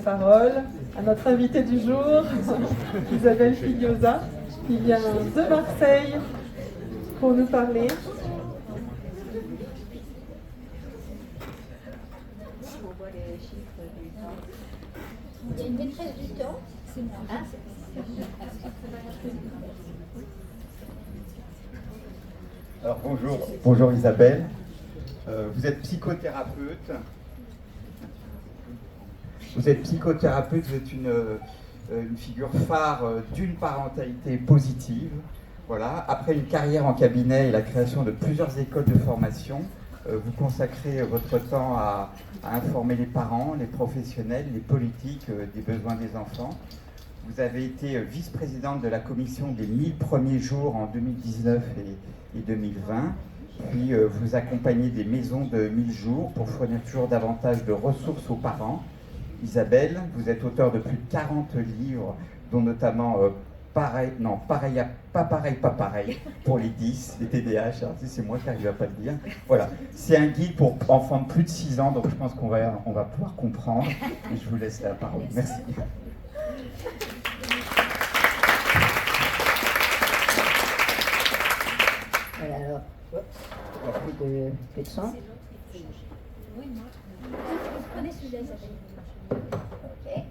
parole à notre invitée du jour, Isabelle Figuiosa, qui vient de Marseille pour nous parler. Il y a une maîtresse du temps, c'est moi. Hein? Alors bonjour Isabelle. Vous êtes psychothérapeute. Vous êtes une figure phare d'une parentalité positive. Voilà. Après une carrière en cabinet et la création de plusieurs écoles de formation, vous consacrez votre temps à informer les parents, les professionnels, les politiques des besoins des enfants. Vous avez été vice-présidente de la commission des 1000 premiers jours en 2019 et 2020. Puis vous accompagnez des maisons de 1000 jours pour fournir toujours davantage de ressources aux parents. Isabelle, vous êtes auteur de plus de 40 livres, dont notamment pas pareil pour les 10, les TDAH, alors, c'est moi qui n'arrive à pas le dire. Voilà, c'est un guide pour enfants de plus de 6 ans, donc je pense qu'on va pouvoir comprendre. Et je vous laisse la parole. Merci. Voilà, alors, plus de son. Prenez celui-là, ok.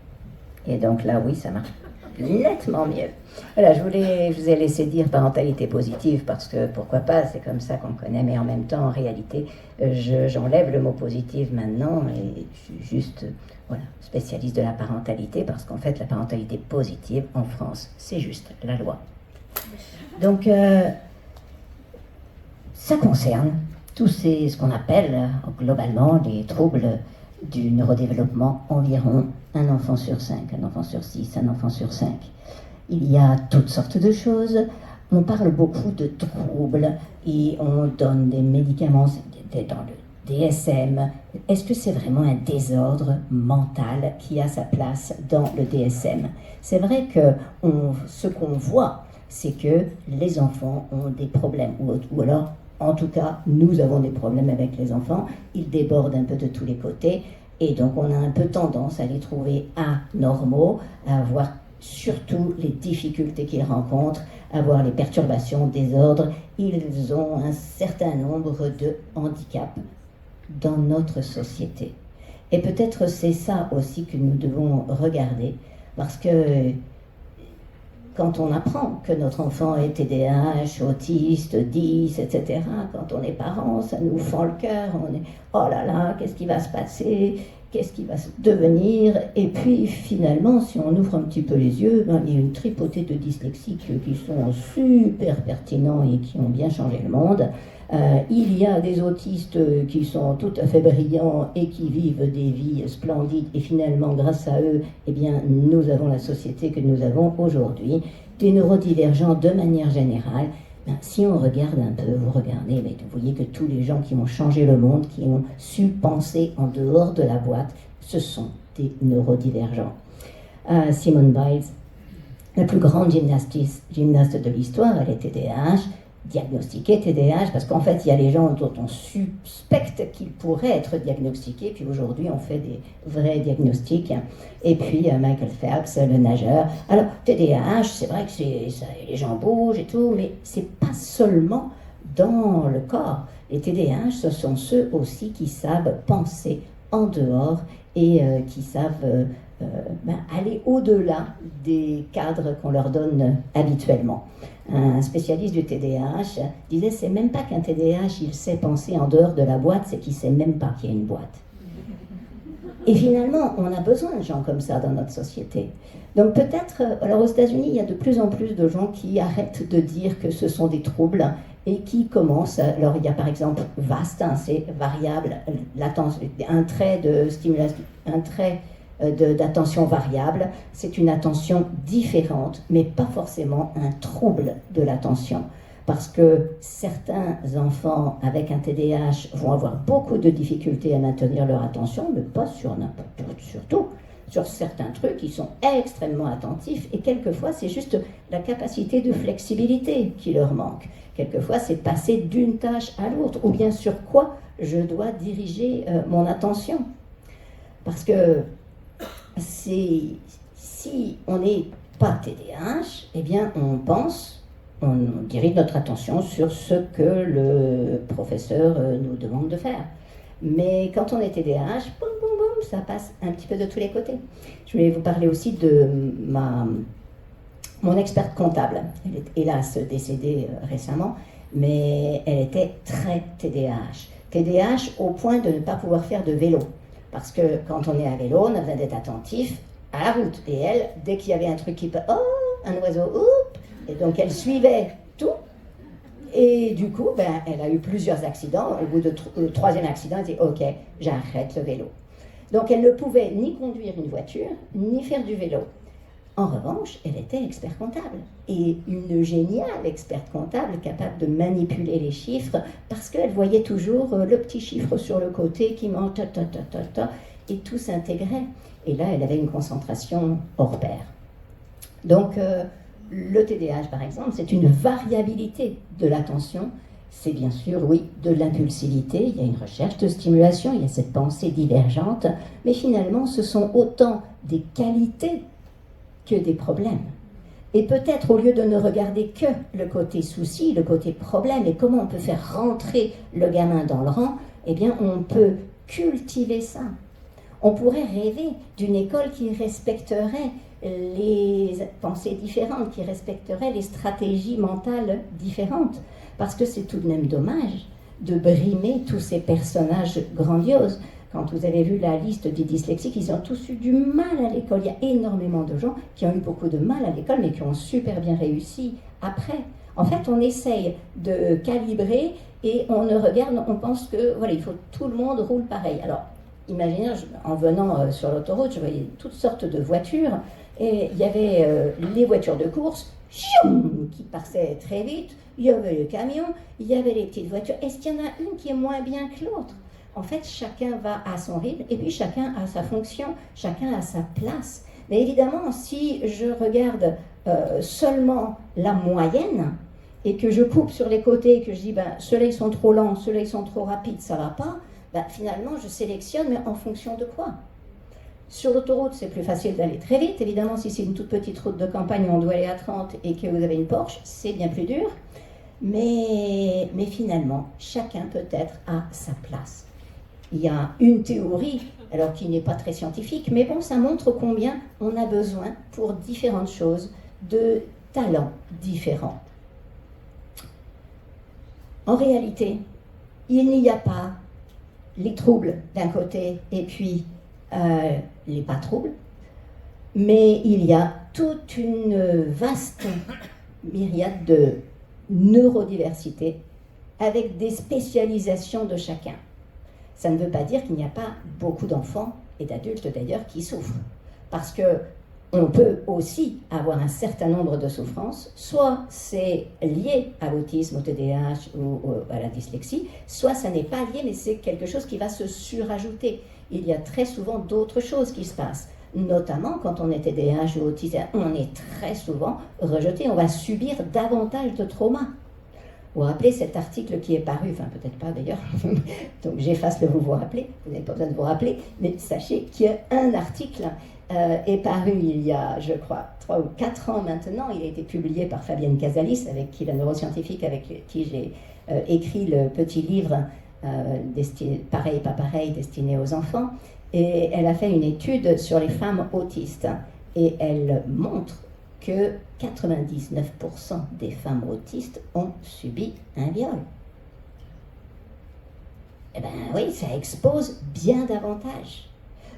Et donc là, oui, ça marche nettement mieux. Voilà, je vous ai laissé dire parentalité positive parce que pourquoi pas, c'est comme ça qu'on connaît, mais en même temps, en réalité, j'enlève le mot positive maintenant et je suis juste spécialiste de la parentalité parce qu'en fait, la parentalité positive en France, c'est juste la loi. Donc, ça concerne tous ce qu'on appelle globalement les troubles du neurodéveloppement, environ un enfant sur 5, un enfant sur 6, un enfant sur 5. Il y a toutes sortes de choses. On parle beaucoup de troubles et on donne des médicaments dans le DSM. Est-ce que c'est vraiment un désordre mental qui a sa place dans le DSM? C'est vrai que ce qu'on voit, c'est que les enfants ont des problèmes, ou alors en tout cas, nous avons des problèmes avec les enfants, ils débordent un peu de tous les côtés, et donc on a un peu tendance à les trouver anormaux, à avoir surtout les difficultés qu'ils rencontrent, à avoir les perturbations, désordres. Ils ont un certain nombre de handicaps dans notre société. Et peut-être c'est ça aussi que nous devons regarder, parce que quand on apprend que notre enfant est TDAH, autiste, 10, etc., quand on est parent, ça nous fend le cœur, on est « oh là là, qu'est-ce qui va se passer ? Qu'est-ce qui va se devenir ?» Et puis finalement, si on ouvre un petit peu les yeux, il y a une tripotée de dyslexiques qui sont super pertinents et qui ont bien changé le monde. Il y a des autistes qui sont tout à fait brillants et qui vivent des vies splendides et finalement grâce à eux, eh bien, nous avons la société que nous avons aujourd'hui. Des neurodivergents de manière générale, si on regarde un peu, vous regardez, mais vous voyez que tous les gens qui ont changé le monde, qui ont su penser en dehors de la boîte, ce sont des neurodivergents. Simone Biles, la plus grande gymnaste de l'histoire, elle est TDAH, diagnostiqué TDAH, parce qu'en fait, il y a les gens dont on suspecte qu'ils pourraient être diagnostiqués, puis aujourd'hui, on fait des vrais diagnostics. Et puis, Michael Phelps, le nageur. Alors, TDAH, c'est vrai que les gens bougent et tout, mais c'est pas seulement dans le corps. Les TDAH, ce sont ceux aussi qui savent penser en dehors et qui savent aller au-delà des cadres qu'on leur donne habituellement. Un spécialiste du TDAH disait c'est même pas qu'un TDAH il sait penser en dehors de la boîte, c'est qu'il sait même pas qu'il y a une boîte. Et finalement, on a besoin de gens comme ça dans notre société. Donc peut-être, alors aux États-Unis, il y a de plus en plus de gens qui arrêtent de dire que ce sont des troubles et qui commencent. Alors il y a par exemple VAST, c'est variable, un trait de stimulation, d'attention variable, c'est une attention différente, mais pas forcément un trouble de l'attention. Parce que certains enfants avec un TDAH vont avoir beaucoup de difficultés à maintenir leur attention, mais pas sur surtout sur certains trucs, ils sont extrêmement attentifs, et quelquefois c'est juste la capacité de flexibilité qui leur manque. Quelquefois c'est passer d'une tâche à l'autre, ou bien sur quoi je dois diriger mon attention. Parce que si on n'est pas TDAH, eh bien on dirige notre attention sur ce que le professeur nous demande de faire. Mais quand on est TDAH, boum, boum, boum, ça passe un petit peu de tous les côtés. Je voulais vous parler aussi de mon experte comptable. Elle est hélas décédée récemment, mais elle était très TDAH. TDAH au point de ne pas pouvoir faire de vélo. Parce que quand on est à vélo, on a besoin d'être attentif à la route. Et elle, dès qu'il y avait un truc qui peut... Oh, un oiseau, oups. Et donc elle suivait tout. Et du coup, elle a eu plusieurs accidents. Au bout du troisième accident, elle dit « Ok, j'arrête le vélo ». Donc elle ne pouvait ni conduire une voiture, ni faire du vélo. En revanche, elle était expert comptable. Et une géniale experte comptable capable de manipuler les chiffres parce qu'elle voyait toujours le petit chiffre sur le côté qui manque, et tout s'intégrait. Et là, elle avait une concentration hors pair. Donc, le TDAH, par exemple, c'est une variabilité de l'attention. C'est bien sûr, oui, de l'impulsivité. Il y a une recherche de stimulation, il y a cette pensée divergente. Mais finalement, ce sont autant des qualités que des problèmes. Et peut-être, au lieu de ne regarder que le côté souci, le côté problème, et comment on peut faire rentrer le gamin dans le rang, eh bien, on peut cultiver ça. On pourrait rêver d'une école qui respecterait les pensées différentes, qui respecterait les stratégies mentales différentes. Parce que c'est tout de même dommage de brimer tous ces personnages grandioses. Quand vous avez vu la liste des dyslexiques, ils ont tous eu du mal à l'école. Il y a énormément de gens qui ont eu beaucoup de mal à l'école, mais qui ont super bien réussi après. En fait, on essaye de calibrer et on ne regarde, on pense que voilà, il faut tout le monde roule pareil. Alors, imaginez, en venant sur l'autoroute, je voyais toutes sortes de voitures et il y avait les voitures de course qui passaient très vite, il y avait le camion, il y avait les petites voitures. Est-ce qu'il y en a une qui est moins bien que l'autre ? En fait, chacun va à son rythme et puis chacun a sa fonction, chacun a sa place. Mais évidemment, si je regarde seulement la moyenne et que je coupe sur les côtés et que je dis ceux-là ils sont trop lents, ceux-là ils sont trop rapides, ça va pas, finalement je sélectionne, mais en fonction de quoi ? Sur l'autoroute, c'est plus facile d'aller très vite. Évidemment, si c'est une toute petite route de campagne où on doit aller à 30 et que vous avez une Porsche, c'est bien plus dur. Mais finalement, chacun peut-être a sa place. Il y a une théorie, alors qui n'est pas très scientifique, mais bon, ça montre combien on a besoin pour différentes choses de talents différents. En réalité, il n'y a pas les troubles d'un côté et puis les pas troubles, mais il y a toute une vaste myriade de neurodiversité avec des spécialisations de chacun. Ça ne veut pas dire qu'il n'y a pas beaucoup d'enfants et d'adultes d'ailleurs qui souffrent, parce que on peut aussi avoir un certain nombre de souffrances, soit c'est lié à l'autisme, au TDAH ou à la dyslexie, soit ça n'est pas lié, mais c'est quelque chose qui va se surajouter. Il y a très souvent d'autres choses qui se passent, notamment quand on est TDAH ou autiste, on est très souvent rejeté, on va subir davantage de traumas. Vous vous rappelez cet article qui est paru, enfin peut-être pas d'ailleurs, donc j'efface le vous rappeler, vous n'avez pas besoin de vous rappeler, mais sachez qu'il y a un article est paru il y a, je crois, 3 ou 4 ans maintenant. Il a été publié par Fabienne Casalis, avec qui la neuroscientifique, avec qui j'ai écrit le petit livre Pareil, pas pareil, destiné aux enfants. Et elle a fait une étude sur les femmes autistes. Et elle montre que 99% des femmes autistes ont subi un viol. Eh bien oui, ça expose bien davantage.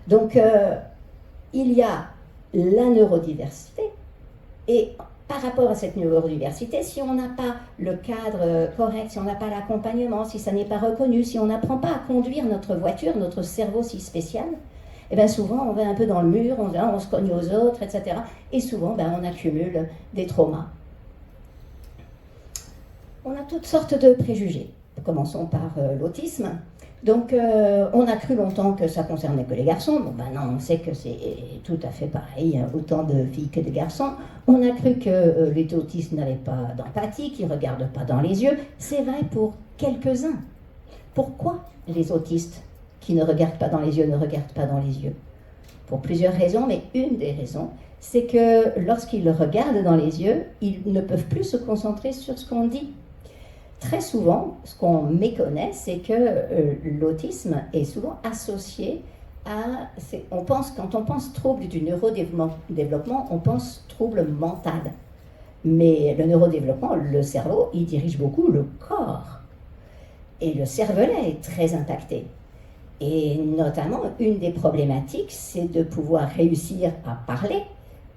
Donc, il y a la neurodiversité, et par rapport à cette neurodiversité, si on n'a pas le cadre correct, si on n'a pas l'accompagnement, si ça n'est pas reconnu, si on n'apprend pas à conduire notre voiture, notre cerveau si spécial, et bien souvent on va un peu dans le mur, on se cogne aux autres, etc. Et souvent on accumule des traumas. On a toutes sortes de préjugés. Commençons par l'autisme. Donc, on a cru longtemps que ça concernait que les garçons. Bon, non, on sait que c'est tout à fait pareil, hein, autant de filles que de garçons. On a cru que les autistes n'avaient pas d'empathie, qu'ils ne regardent pas dans les yeux. C'est vrai pour quelques-uns. Pourquoi les autistes qui ne regardent pas dans les yeux ne regardent pas dans les yeux ? pour plusieurs raisons, mais une des raisons, c'est que lorsqu'ils regardent dans les yeux, ils ne peuvent plus se concentrer sur ce qu'on dit. Très souvent, ce qu'on méconnaît, c'est que l'autisme est souvent associé à... Quand on pense trouble du neurodéveloppement, on pense trouble mental. Mais le neurodéveloppement, le cerveau, il dirige beaucoup le corps. Et le cervelet est très impacté. Et notamment, une des problématiques, c'est de pouvoir réussir à parler,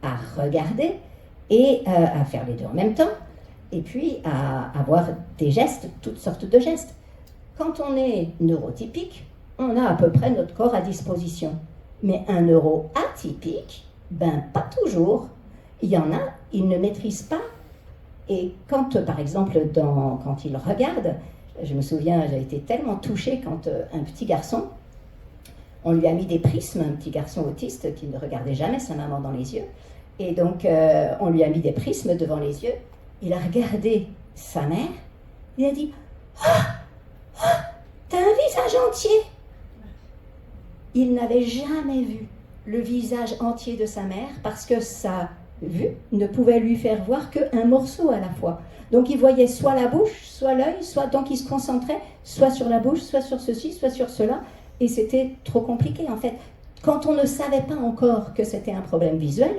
à regarder et à faire les deux en même temps. Et puis à avoir des gestes, toutes sortes de gestes. Quand on est neurotypique, on a à peu près notre corps à disposition. Mais un neuroatypique, ben pas toujours. Il y en a, ils ne maîtrisent pas. Et quand, par exemple, quand ils regardent, je me souviens, j'ai été tellement touchée quand un petit garçon, on lui a mis des prismes, un petit garçon autiste qui ne regardait jamais sa maman dans les yeux. Et donc, on lui a mis des prismes devant les yeux. Il a regardé sa mère, il a dit « Ah, t'as un visage entier !» Il n'avait jamais vu le visage entier de sa mère parce que sa vue ne pouvait lui faire voir qu'un morceau à la fois. Donc il voyait soit la bouche, soit l'œil, soit donc il se concentrait soit sur la bouche, soit sur ceci, soit sur cela, et c'était trop compliqué en fait. Quand on ne savait pas encore que c'était un problème visuel,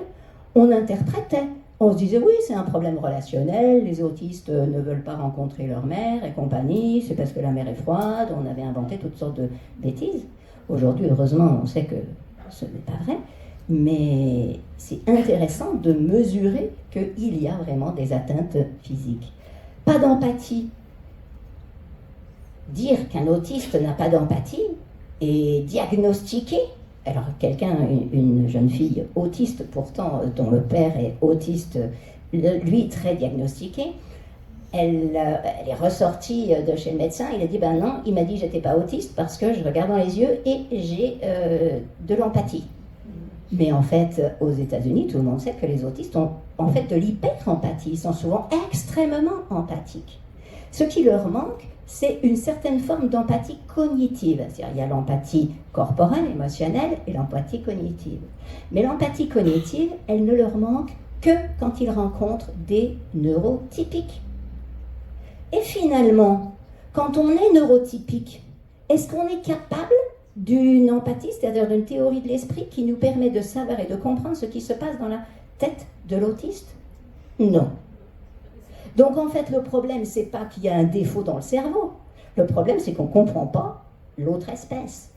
on interprétait. On se disait, oui, c'est un problème relationnel, les autistes ne veulent pas rencontrer leur mère et compagnie, c'est parce que la mère est froide, on avait inventé toutes sortes de bêtises. Aujourd'hui, heureusement, on sait que ce n'est pas vrai, mais c'est intéressant de mesurer qu'il y a vraiment des atteintes physiques. Pas d'empathie. Dire qu'un autiste n'a pas d'empathie et diagnostiquer. Alors une jeune fille autiste pourtant, dont le père est autiste, lui très diagnostiqué, elle est ressortie de chez le médecin, il a dit ben non, il m'a dit j'étais pas autiste parce que je regarde dans les yeux et j'ai de l'empathie. Mais en fait, aux États-Unis, tout le monde sait que les autistes ont en fait de l'hyper-empathie, ils sont souvent extrêmement empathiques. Ce qui leur manque, c'est une certaine forme d'empathie cognitive. C'est-à-dire, il y a l'empathie corporelle, émotionnelle, et l'empathie cognitive. Mais l'empathie cognitive, elle ne leur manque que quand ils rencontrent des neurotypiques. Et finalement, quand on est neurotypique, est-ce qu'on est capable d'une empathie, c'est-à-dire d'une théorie de l'esprit qui nous permet de savoir et de comprendre ce qui se passe dans la tête de l'autiste? Non. Donc en fait, le problème, c'est pas qu'il y a un défaut dans le cerveau. Le problème, c'est qu'on ne comprend pas l'autre espèce.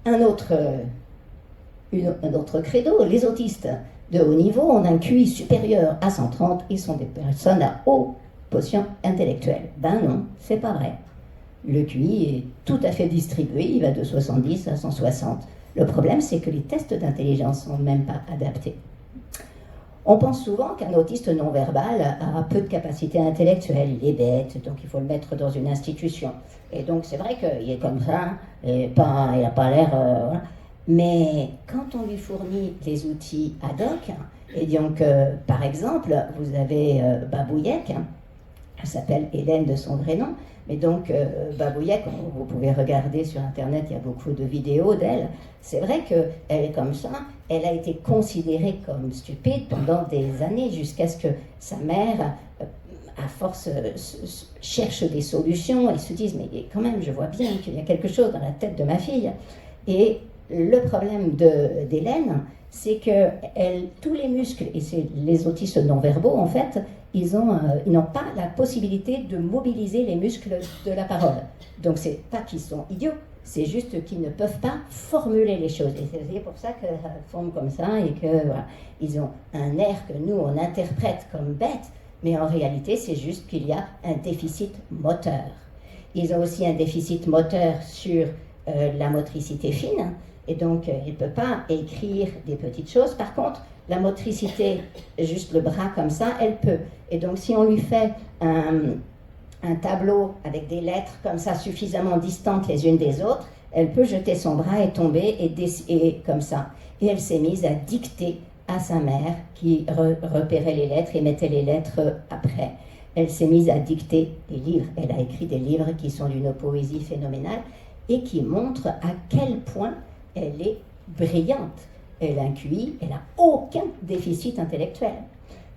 Un autre credo, les autistes de haut niveau ont un QI supérieur à 130 et sont des personnes à haut quotient intellectuel. Ben non, c'est pas vrai. Le QI est tout à fait distribué, il va de 70 à 160. Le problème, c'est que les tests d'intelligence ne sont même pas adaptés. On pense souvent qu'un autiste non-verbal a peu de capacité intellectuelle, il est bête, donc il faut le mettre dans une institution. Et donc c'est vrai qu'il est comme ça, et il n'a pas l'air... Voilà. Mais quand on lui fournit des outils ad hoc, et donc par exemple, vous avez Babouillec, elle s'appelle Hélène de son vrai nom, mais donc Babouillec, vous pouvez regarder sur internet, il y a beaucoup de vidéos d'elle. C'est vrai qu'elle est comme ça, elle a été considérée comme stupide pendant des années, jusqu'à ce que sa mère, à force, cherche des solutions, et se dise, mais quand même, je vois bien qu'il y a quelque chose dans la tête de ma fille. Et le problème d'Hélène, c'est que tous les muscles, et c'est les autistes non-verbaux en fait, ils n'ont pas la possibilité de mobiliser les muscles de la parole. Donc c'est pas qu'ils sont idiots, c'est juste qu'ils ne peuvent pas formuler les choses. Et c'est pour ça qu'elles forment comme ça et que voilà, ils ont un air que nous on interprète comme bête, mais en réalité c'est juste qu'il y a un déficit moteur. Ils ont aussi un déficit moteur sur la motricité fine. Et donc, il ne peut pas écrire des petites choses. Par contre, la motricité, juste le bras comme ça, elle peut. Et donc, si on lui fait un tableau avec des lettres comme ça, suffisamment distantes les unes des autres, elle peut jeter son bras et tomber et comme ça. Et elle s'est mise à dicter à sa mère qui repérait les lettres et mettait les lettres après. elle s'est mise à dicter des livres. Elle a écrit des livres qui sont d'une poésie phénoménale et qui montrent à quel point elle est brillante. Elle a un QI, elle n'a aucun déficit intellectuel.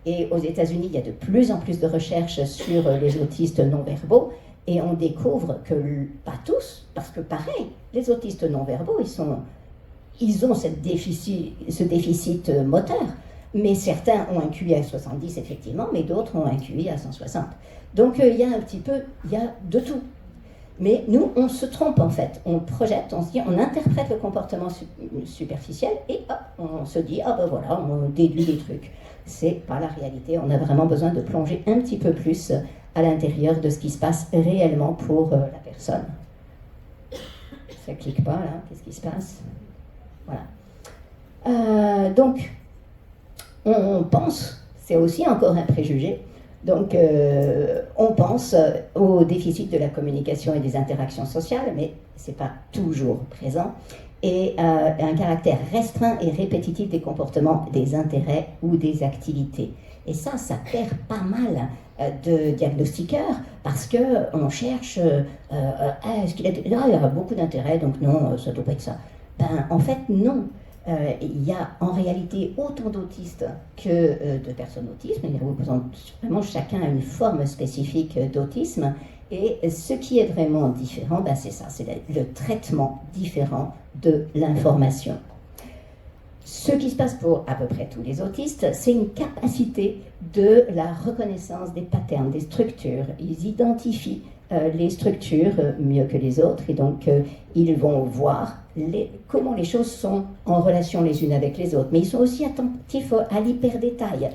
Et aux États-Unis, il y a de plus en plus de recherches sur les autistes non-verbaux, et on découvre que, pas tous, parce que pareil, les autistes non-verbaux, ils ont ce déficit moteur, mais certains ont un QI à 70, effectivement, mais d'autres ont un QI à 160. Donc il y a de tout. Mais nous, on se trompe en fait, on projette, on interprète le comportement superficiel et hop, on se dit, ah ben voilà, on déduit des trucs. C'est pas la réalité, on a vraiment besoin de plonger un petit peu plus à l'intérieur de ce qui se passe réellement pour la personne. Ça clique pas là, qu'est-ce qui se passe? Voilà. Donc, on pense, c'est aussi encore un préjugé, donc on pense au déficit de la communication et des interactions sociales, mais c'est pas toujours présent, et un caractère restreint et répétitif des comportements, des intérêts ou des activités. Et ça perd pas mal de diagnostiqueurs parce qu'on cherche, est-ce qu'il il y a beaucoup d'intérêt, donc non, ça ne doit pas être ça. Ben, en fait, non. Il y a en réalité autant d'autistes que de personnes autistes. Il représente vraiment chacun a une forme spécifique d'autisme. Et ce qui est vraiment différent, ben c'est ça, c'est le traitement différent de l'information. Ce qui se passe pour à peu près tous les autistes, c'est une capacité de la reconnaissance des patterns, des structures. Ils identifient les structures mieux que les autres et donc ils vont voir comment les choses sont en relation les unes avec les autres. Mais ils sont aussi attentifs à l'hyperdétail.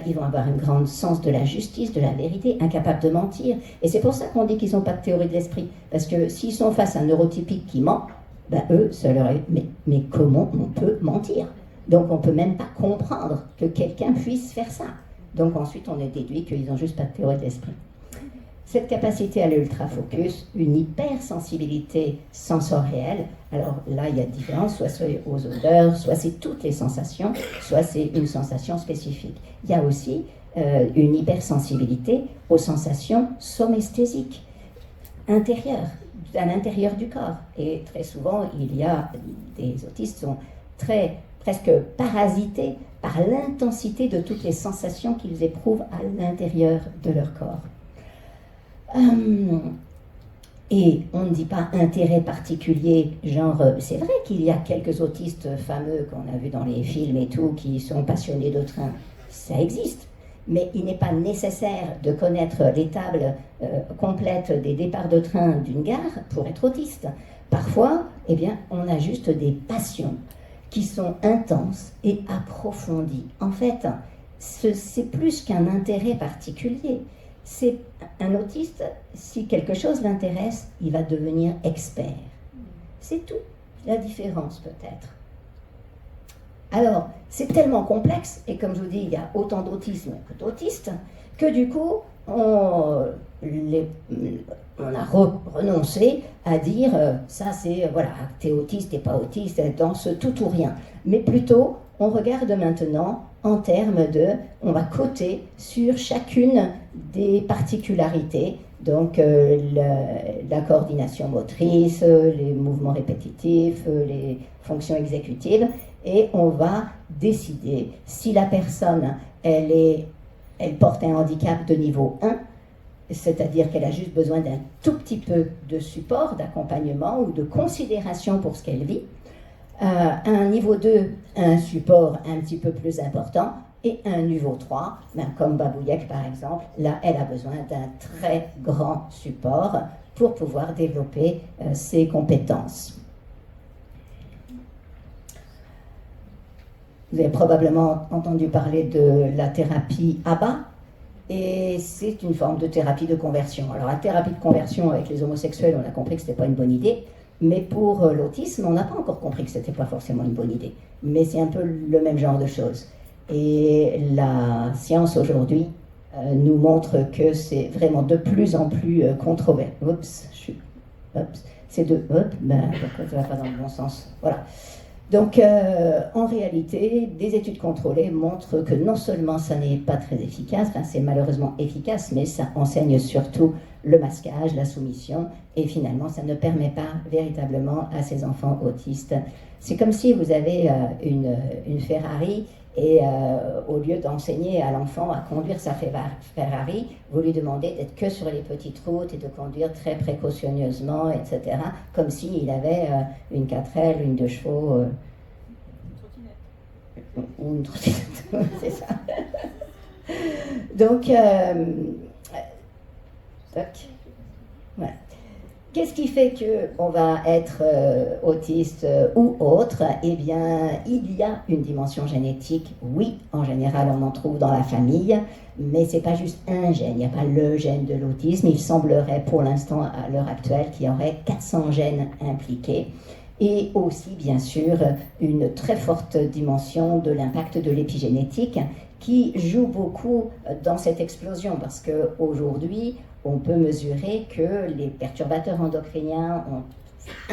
Ils vont avoir un grand sens de la justice, de la vérité, incapables de mentir. Et c'est pour ça qu'on dit qu'ils n'ont pas de théorie de l'esprit. Parce que s'ils sont face à un neurotypique qui ment, ben eux, ça leur est... Mais comment on peut mentir? Donc on ne peut même pas comprendre que quelqu'un puisse faire ça. Donc ensuite on est déduit qu'ils n'ont juste pas de théorie de l'esprit. Cette capacité à l'ultrafocus, une hypersensibilité sensorielle, alors là il y a différence, soit c'est aux odeurs, soit c'est toutes les sensations, soit c'est une sensation spécifique. Il y a aussi une hypersensibilité aux sensations somesthésiques, intérieures, à l'intérieur du corps. Et très souvent, il y a des autistes qui sont presque parasités par l'intensité de toutes les sensations qu'ils éprouvent à l'intérieur de leur corps. Et on ne dit pas intérêt particulier, genre, c'est vrai qu'il y a quelques autistes fameux qu'on a vus dans les films et tout, qui sont passionnés de train, ça existe. Mais il n'est pas nécessaire de connaître les tables complètes des départs de train d'une gare pour être autiste. Parfois, eh bien, on a juste des passions qui sont intenses et approfondies. En fait, c'est plus qu'un intérêt particulier. C'est un autiste, si quelque chose l'intéresse, il va devenir expert. C'est tout, la différence peut-être. Alors, c'est tellement complexe, et comme je vous dis, il y a autant d'autisme que d'autistes, que du coup, on a renoncé à dire, ça c'est, voilà, t'es autiste, t'es pas autiste, dans ce tout ou rien. Mais plutôt, on regarde maintenant en termes de, on va coter sur chacune des particularités, donc la coordination motrice, les mouvements répétitifs, les fonctions exécutives, et on va décider si la personne, elle porte un handicap de niveau 1, c'est-à-dire qu'elle a juste besoin d'un tout petit peu de support, d'accompagnement ou de considération pour ce qu'elle vit. Un niveau 2, un support un petit peu plus important, et un niveau 3, ben, comme Babouyek par exemple, là elle a besoin d'un très grand support pour pouvoir développer ses compétences. Vous avez probablement entendu parler de la thérapie ABA, et c'est une forme de thérapie de conversion. Alors la thérapie de conversion avec les homosexuels, on a compris que ce n'était pas une bonne idée, mais pour l'autisme, on n'a pas encore compris que ce n'était pas forcément une bonne idée. Mais c'est un peu le même genre de choses. Et la science aujourd'hui nous montre que c'est vraiment de plus en plus controversé. Ben, pourquoi ça ne va pas dans le bon sens? Voilà. Donc, en réalité, des études contrôlées montrent que non seulement ça n'est pas très efficace, enfin, c'est malheureusement efficace, mais ça enseigne surtout le masquage, la soumission, et finalement, ça ne permet pas véritablement à ces enfants autistes. C'est comme si vous avez une Ferrari et au lieu d'enseigner à l'enfant à conduire sa Ferrari, vous lui demandez d'être que sur les petites routes et de conduire très précautionneusement, etc., comme s'il avait une 4L, une 2 chevaux, ou une trottinette, c'est ça. Donc, voilà. Qu'est-ce qui fait qu'on va être autiste ou autre? Eh bien, il y a une dimension génétique. Oui, en général, on en trouve dans la famille, mais ce n'est pas juste un gène. Il n'y a pas le gène de l'autisme. Il semblerait, pour l'instant, à l'heure actuelle, qu'il y aurait 400 gènes impliqués. Et aussi, bien sûr, une très forte dimension de l'impact de l'épigénétique qui joue beaucoup dans cette explosion, parce qu'aujourd'hui, on peut mesurer que les perturbateurs endocriniens ont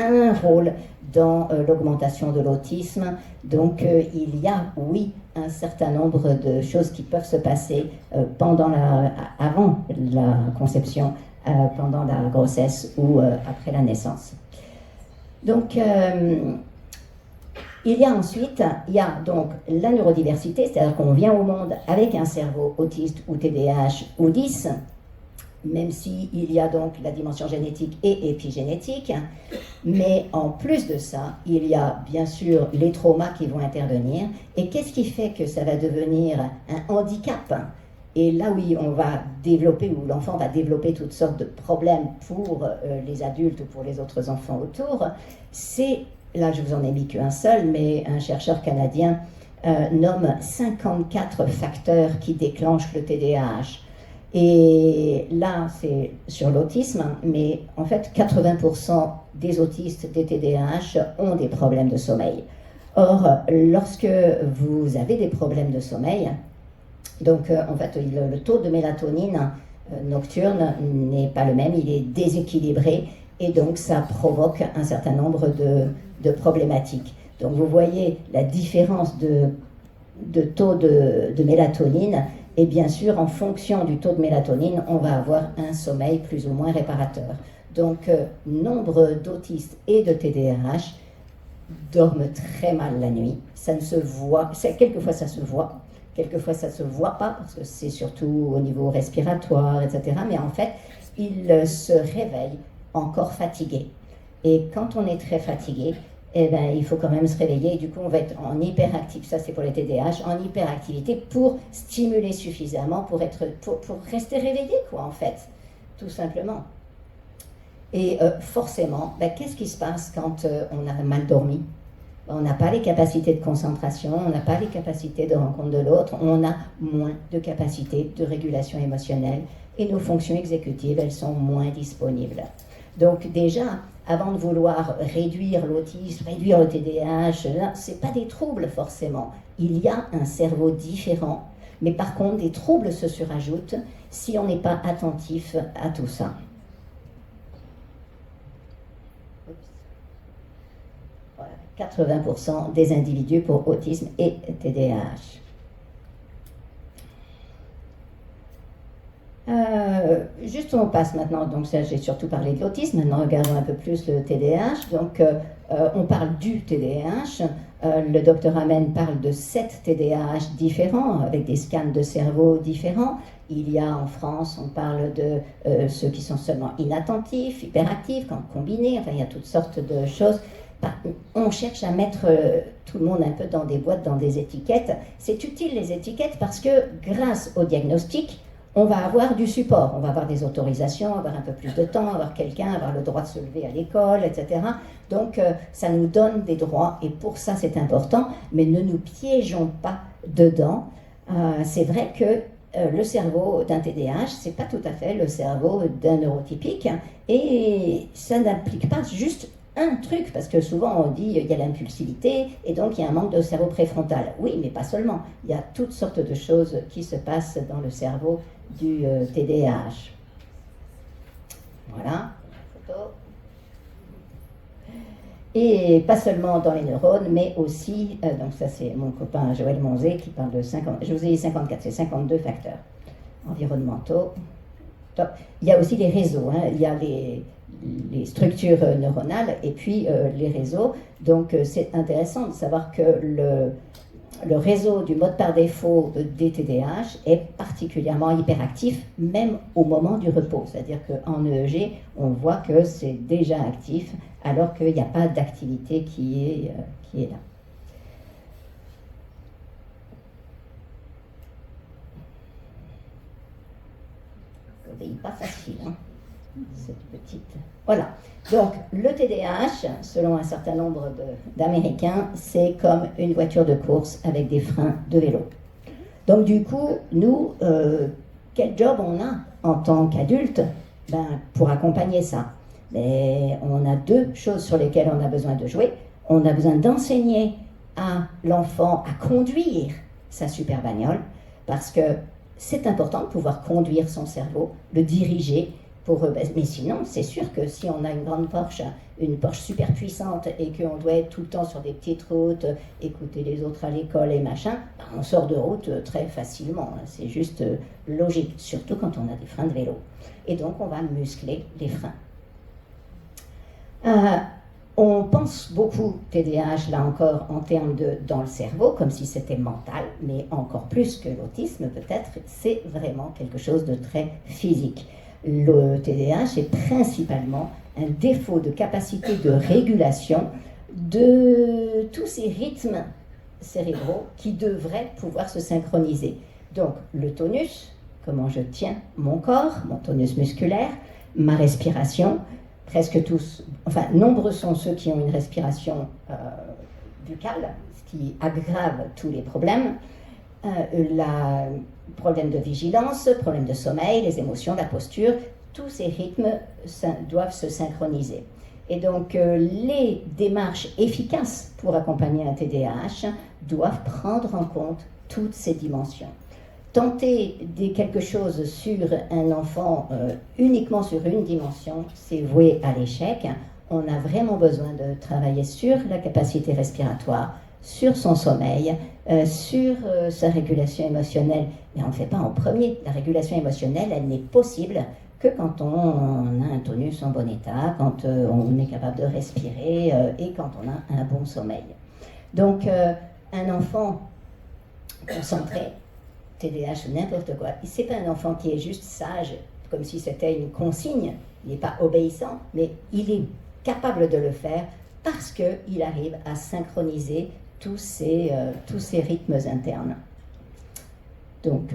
un rôle dans l'augmentation de l'autisme. Donc, il y a, oui, un certain nombre de choses qui peuvent se passer avant la conception, pendant la grossesse ou après la naissance. Donc, il y a donc la neurodiversité, c'est-à-dire qu'on vient au monde avec un cerveau autiste ou TDAH ou 10, même s'il y a donc la dimension génétique et épigénétique. Mais en plus de ça, il y a bien sûr les traumas qui vont intervenir. Et qu'est-ce qui fait que ça va devenir un handicap? Et là, oui, on va développer, ou l'enfant va développer toutes sortes de problèmes pour les adultes ou pour les autres enfants autour, c'est, là je vous en ai mis qu'un seul, mais un chercheur canadien nomme 54 facteurs qui déclenchent le TDAH. Et là, c'est sur l'autisme, mais en fait, 80% des autistes, des TDAH, ont des problèmes de sommeil. Or, lorsque vous avez des problèmes de sommeil, donc en fait, le taux de mélatonine nocturne n'est pas le même, il est déséquilibré, et donc ça provoque un certain nombre de problématiques. Donc vous voyez la différence de taux de mélatonine. Et bien sûr, en fonction du taux de mélatonine, on va avoir un sommeil plus ou moins réparateur. Donc, nombre d'autistes et de TDAH dorment très mal la nuit. Ça ne se voit, quelquefois ça se voit, quelquefois ça ne se voit pas, parce que c'est surtout au niveau respiratoire, etc. Mais en fait, ils se réveillent encore fatigués. Et quand on est très fatigué, eh ben, il faut quand même se réveiller. Et du coup, on va être en hyperactif, ça c'est pour les TDAH, en hyperactivité pour stimuler suffisamment, pour rester réveillé, quoi, en fait, tout simplement. Et forcément, ben, qu'est-ce qui se passe quand on a mal dormi? On n'a pas les capacités de concentration, on n'a pas les capacités de rencontre de l'autre, on a moins de capacités de régulation émotionnelle et nos fonctions exécutives, elles sont moins disponibles. Donc déjà, avant de vouloir réduire l'autisme, réduire le TDAH, ce n'est pas des troubles forcément. Il y a un cerveau différent, mais par contre, des troubles se surajoutent si on n'est pas attentif à tout ça. Voilà, 80% des individus pour autisme et TDAH. Juste on passe maintenant, donc ça j'ai surtout parlé de l'autisme, maintenant regardons un peu plus le TDAH. Donc on parle du TDAH, le docteur Amen parle de 7 TDAH différents, avec des scans de cerveau différents. Il y a en France, on parle de ceux qui sont seulement inattentifs, hyperactifs, combinés, enfin il y a toutes sortes de choses. On cherche à mettre tout le monde un peu dans des boîtes, dans des étiquettes. C'est utile les étiquettes parce que grâce au diagnostic, on va avoir du support, on va avoir des autorisations, avoir un peu plus de temps, avoir quelqu'un, avoir le droit de se lever à l'école, etc. Donc ça nous donne des droits et pour ça c'est important, mais ne nous piégeons pas dedans. C'est vrai que le cerveau d'un TDAH, c'est pas tout à fait le cerveau d'un neurotypique et ça n'implique pas juste un truc, parce que souvent on dit il y a l'impulsivité et donc il y a un manque de cerveau préfrontal. Oui, mais pas seulement. Il y a toutes sortes de choses qui se passent dans le cerveau du TDAH. Voilà. Photo. Et pas seulement dans les neurones, mais aussi, donc ça c'est mon copain Joël Monzé qui parle de 50, je vous ai dit 54, c'est 52 facteurs environnementaux. Donc, il y a aussi les réseaux, hein, il y a les structures neuronales et puis les réseaux. Donc c'est intéressant de savoir que le réseau du mode par défaut des TDAH est particulièrement hyperactif, même au moment du repos. C'est-à-dire qu'en EEG, on voit que c'est déjà actif, alors qu'il n'y a pas d'activité qui est là. C'est pas facile, hein, cette petite... Voilà. Donc, le TDAH, selon un certain nombre d'Américains, c'est comme une voiture de course avec des freins de vélo. Donc, du coup, nous, quel job on a en tant qu'adultes pour accompagner ça? Mais on a deux choses sur lesquelles on a besoin de jouer. On a besoin d'enseigner à l'enfant à conduire sa super bagnole, parce que c'est important de pouvoir conduire son cerveau, le diriger. Mais sinon, c'est sûr que si on a une grande Porsche, une Porsche super puissante et qu'on doit être tout le temps sur des petites routes, écouter les autres à l'école et machin, on sort de route très facilement. C'est juste logique, surtout quand on a des freins de vélo. Et donc, on va muscler les freins. On pense beaucoup TDAH, là encore, en termes de dans le cerveau, comme si c'était mental, mais encore plus que l'autisme, peut-être, c'est vraiment quelque chose de très physique. Le TDAH est principalement un défaut de capacité de régulation de tous ces rythmes cérébraux qui devraient pouvoir se synchroniser. Donc, le tonus, comment je tiens mon corps, mon tonus musculaire, ma respiration, presque tous, enfin, nombreux sont ceux qui ont une respiration buccale, ce qui aggrave tous les problèmes. Problème de vigilance, problème de sommeil, les émotions, la posture, tous ces rythmes doivent se synchroniser. Et donc, les démarches efficaces pour accompagner un TDAH doivent prendre en compte toutes ces dimensions. Tenter quelque chose sur un enfant uniquement sur une dimension, c'est voué à l'échec. On a vraiment besoin de travailler sur la capacité respiratoire, sur son sommeil, sur sa régulation émotionnelle. Mais on ne le fait pas en premier. La régulation émotionnelle, elle n'est possible que quand on a un tonus en bon état, quand on est capable de respirer et quand on a un bon sommeil. Donc, un enfant concentré, TDAH ou n'importe quoi, ce n'est pas un enfant qui est juste sage, comme si c'était une consigne, il n'est pas obéissant, mais il est capable de le faire parce qu'il arrive à synchroniser tous ces rythmes internes. Donc,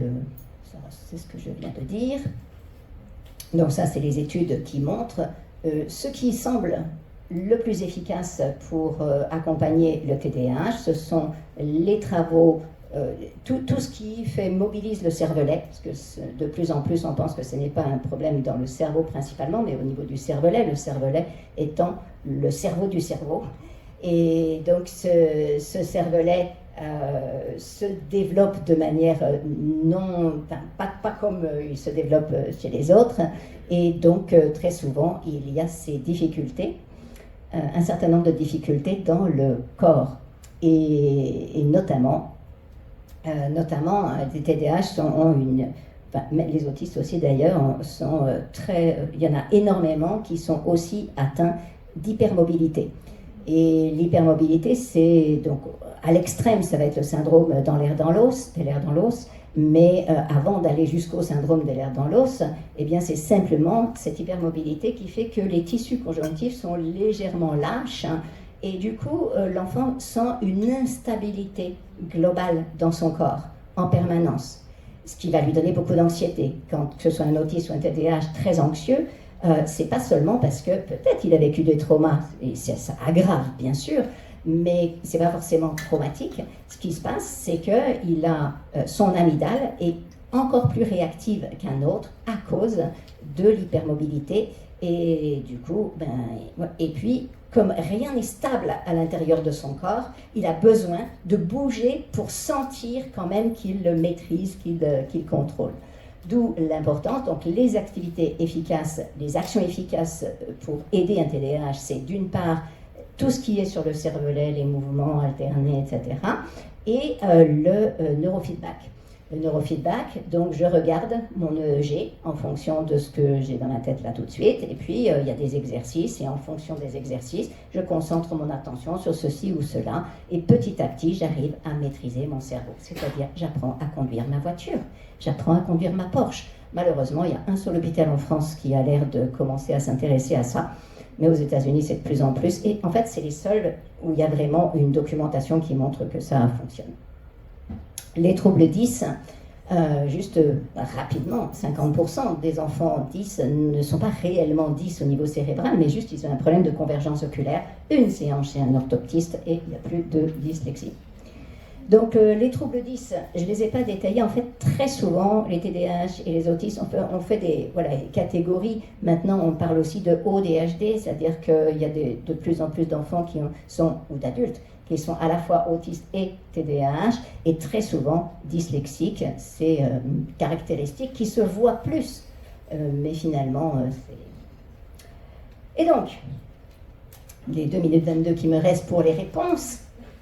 c'est ce que je viens de dire. Donc ça, c'est les études qui montrent ce qui semble le plus efficace pour accompagner le TDAH, ce sont les travaux, tout ce qui mobilise le cervelet, parce que de plus en plus on pense que ce n'est pas un problème dans le cerveau principalement, mais au niveau du cervelet, le cervelet étant le cerveau du cerveau. Et donc ce cervelet se développe de manière pas comme il se développe chez les autres, et donc très souvent il y a ces difficultés, un certain nombre de difficultés dans le corps, et notamment les TDAH les autistes aussi d'ailleurs sont il y en a énormément qui sont aussi atteints d'hypermobilité. Et l'hypermobilité, c'est donc à l'extrême, ça va être le syndrome des lèvres dans l'os, mais avant d'aller jusqu'au syndrome des lèvres dans l'os, eh bien c'est simplement cette hypermobilité qui fait que les tissus conjonctifs sont légèrement lâches, hein, et du coup l'enfant sent une instabilité globale dans son corps en permanence, ce qui va lui donner beaucoup d'anxiété. Quand que ce soit un autiste ou un TDAH très anxieux, c'est pas seulement parce que peut-être il a vécu des traumas, et ça aggrave bien sûr, mais c'est pas forcément traumatique. Ce qui se passe, c'est que son amygdale est encore plus réactive qu'un autre à cause de l'hypermobilité, et du coup, et puis comme rien n'est stable à l'intérieur de son corps, il a besoin de bouger pour sentir quand même qu'il le maîtrise, qu'il contrôle. D'où l'importance, donc les activités efficaces, les actions efficaces pour aider un TDAH, c'est d'une part tout ce qui est sur le cervelet, les mouvements alternés, etc. Et le neurofeedback. Le neurofeedback, donc je regarde mon EEG en fonction de ce que j'ai dans la tête là tout de suite, et puis il y a des exercices, et en fonction des exercices, je concentre mon attention sur ceci ou cela, et petit à petit, j'arrive à maîtriser mon cerveau. C'est-à-dire, j'apprends à conduire ma voiture, j'apprends à conduire ma Porsche. Malheureusement, il y a un seul hôpital en France qui a l'air de commencer à s'intéresser à ça, mais aux États-Unis, c'est de plus en plus, et en fait, c'est les seuls où il y a vraiment une documentation qui montre que ça fonctionne. Les troubles 10, juste rapidement, 50% des enfants 10 ne sont pas réellement 10 au niveau cérébral, mais juste ils ont un problème de convergence oculaire, une séance chez un orthoptiste et il n'y a plus de dyslexie. Donc les troubles 10, je ne les ai pas détaillés, en fait très souvent les TDAH et les autistes, on fait des catégories. Maintenant on parle aussi de ODHD, c'est-à-dire qu'il y a de plus en plus d'enfants qui sont, ou d'adultes, qui sont à la fois autistes et TDAH, et très souvent dyslexiques. C'est une caractéristique qui se voit plus, mais finalement, c'est... Et donc, les 2 minutes 22 qui me restent pour les réponses,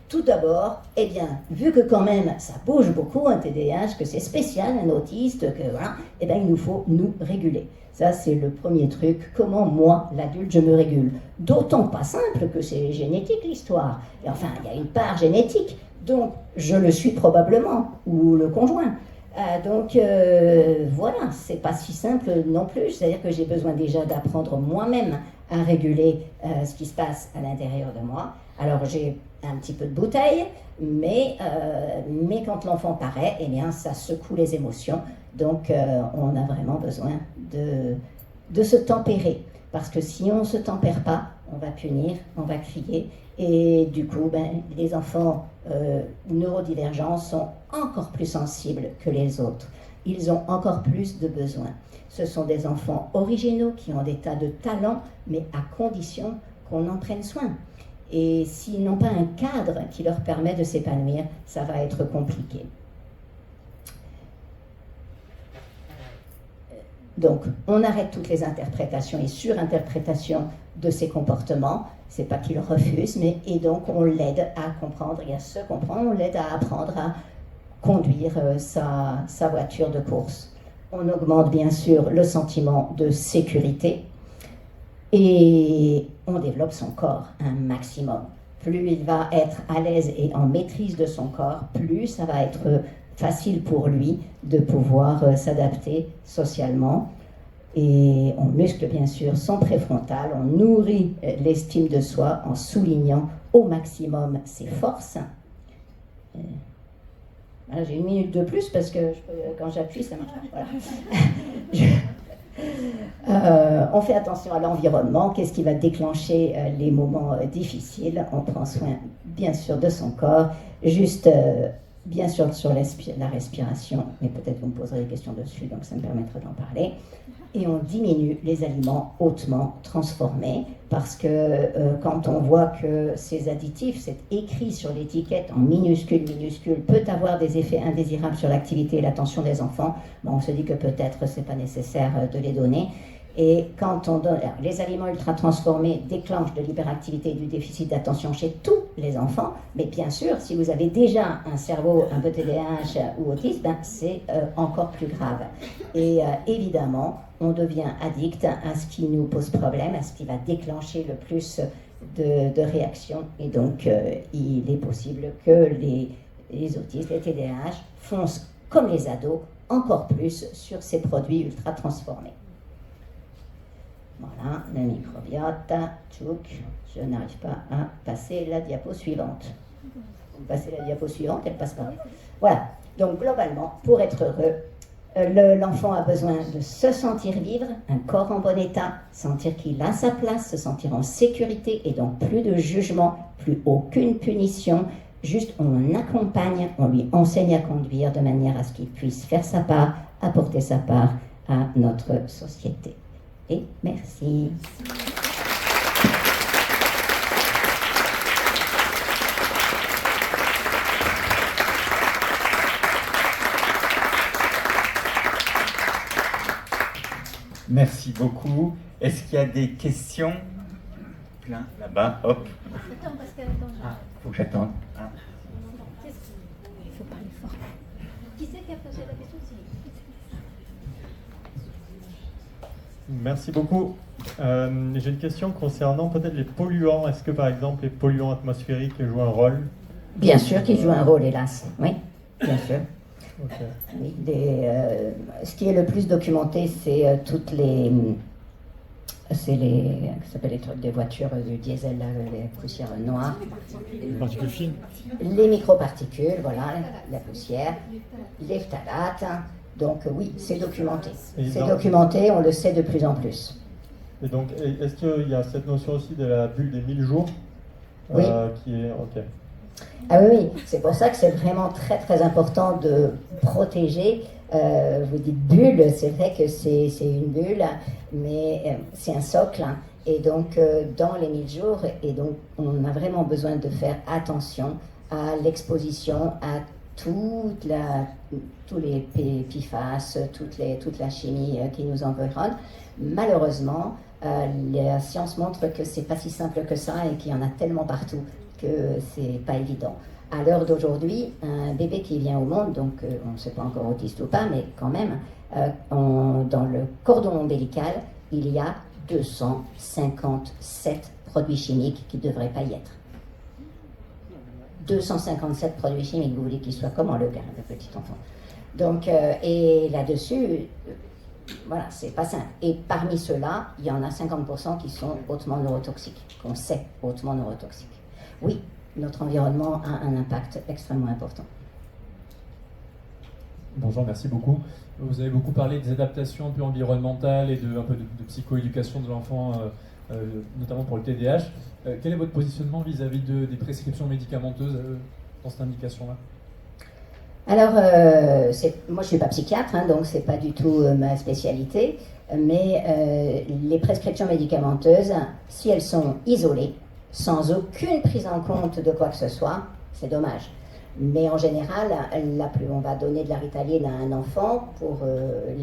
tout d'abord, eh bien, vu que quand même ça bouge beaucoup, un TDAH, que c'est spécial, un autiste, que voilà, eh bien, il nous faut nous réguler. Ça, c'est le premier truc. Comment, moi, l'adulte, je me régule? D'autant pas simple que c'est génétique, l'histoire. Et enfin, il y a une part génétique. Donc, je le suis probablement, ou le conjoint. Voilà, c'est pas si simple non plus. C'est-à-dire que j'ai besoin déjà d'apprendre moi-même à réguler ce qui se passe à l'intérieur de moi. Alors, j'ai un petit peu de bouteille, mais quand l'enfant paraît, eh bien, ça secoue les émotions. Donc, on a vraiment besoin de se tempérer. Parce que si on ne se tempère pas, on va punir, on va crier. Et du coup, les enfants neurodivergents sont encore plus sensibles que les autres. Ils ont encore plus de besoins. Ce sont des enfants originaux qui ont des tas de talents, mais à condition qu'on en prenne soin. Et s'ils n'ont pas un cadre qui leur permet de s'épanouir, ça va être compliqué. Donc, on arrête toutes les interprétations et surinterprétations de ces comportements. C'est pas qu'ils refusent, et donc on l'aide à comprendre et à se comprendre. On l'aide à apprendre à conduire sa voiture de course. On augmente bien sûr le sentiment de sécurité et on développe son corps un maximum. Plus il va être à l'aise et en maîtrise de son corps, plus ça va être facile pour lui de pouvoir s'adapter socialement. Et on muscle bien sûr son préfrontal, on nourrit l'estime de soi en soulignant au maximum ses forces. Voilà, j'ai 1 minute de plus parce que quand j'appuie ça marche pas. Voilà. On fait attention à l'environnement, qu'est-ce qui va déclencher les moments difficiles. On prend soin bien sûr de son corps, juste bien sûr sur la respiration, mais peut-être vous me poserez des questions dessus, donc ça me permettra d'en parler. Et on diminue les aliments hautement transformés parce que quand on voit que ces additifs, c'est écrit sur l'étiquette en minuscule, peut avoir des effets indésirables sur l'activité et l'attention des enfants, on se dit que peut-être c'est pas nécessaire de les donner. Et quand on donne, les aliments ultra transformés déclenchent de l'hyperactivité et du déficit d'attention chez tous les enfants, mais bien sûr, si vous avez déjà un cerveau un peu TDAH ou autiste, c'est encore plus grave. Et évidemment, on devient addict à ce qui nous pose problème, à ce qui va déclencher le plus de réactions. Et donc, il est possible que les autistes, les TDAH, foncent comme les ados, encore plus sur ces produits ultra transformés. Voilà, le microbiote, tchouk, je n'arrive pas à passer la diapo suivante. Vous passez la diapo suivante, elle passe pas. Voilà, donc globalement, pour être heureux, l'enfant a besoin de se sentir vivre, un corps en bon état, sentir qu'il a sa place, se sentir en sécurité et donc plus de jugement, plus aucune punition. Juste on accompagne, on lui enseigne à conduire de manière à ce qu'il puisse faire sa part, apporter sa part à notre société. Et merci. Merci beaucoup. Est-ce qu'il y a des questions? plein là-bas, hop. Attends, Pascal, attends. Ah, faut que j'attende. Ah. Il faut parler fort. Qui c'est qui a posé la question? Merci beaucoup. J'ai une question concernant peut-être les polluants. Est-ce que par exemple les polluants atmosphériques jouent un rôle? Bien sûr qu'ils jouent un rôle, hélas. Oui, bien sûr. Ok. Oui, ce qui est le plus documenté, c'est toutes les... C'est les... Ça s'appelle les trucs des voitures du diesel, là, les poussières noires. Les particules fines. Les microparticules, voilà, la poussière, les phtalates. Donc oui, c'est documenté. Et C'est dans- documenté, on le sait de plus en plus. Et donc, est-ce qu'il y a cette notion aussi de la bulle des 1000 jours Oui. Qui est... Ok. Ah oui, oui, c'est pour ça que c'est vraiment très très important de protéger. Vous dites bulle, c'est vrai que c'est une bulle, mais c'est un socle. Et donc dans les 1000 jours, et donc on a vraiment besoin de faire attention à l'exposition à tous les PFAS, toute la chimie qui nous environne. Malheureusement, la science montre que c'est pas si simple que ça et qu'il y en a tellement partout que c'est pas évident. À l'heure d'aujourd'hui, un bébé qui vient au monde, donc on ne sait pas encore autiste ou pas, mais quand même, dans le cordon ombilical, il y a 257 produits chimiques qui ne devraient pas y être. 257 produits chimiques, vous voulez qu'ils soient comment le petit enfant? Donc, et là-dessus, voilà, c'est pas simple. Et parmi ceux-là, il y en a 50% qui sont hautement neurotoxiques, qu'on sait hautement neurotoxiques. Oui, notre environnement a un impact extrêmement important. Bonjour, merci beaucoup. Vous avez beaucoup parlé des adaptations un peu environnementales et un peu de psychoéducation de l'enfant, notamment pour le TDAH. Quel est votre positionnement vis-à-vis des prescriptions médicamenteuses dans cette indication-là? Alors, moi je suis pas psychiatre, hein, donc c'est pas du tout ma spécialité, mais les prescriptions médicamenteuses, si elles sont isolées, sans aucune prise en compte de quoi que ce soit, c'est dommage. Mais en général, on va donner de la Ritaline à un enfant pour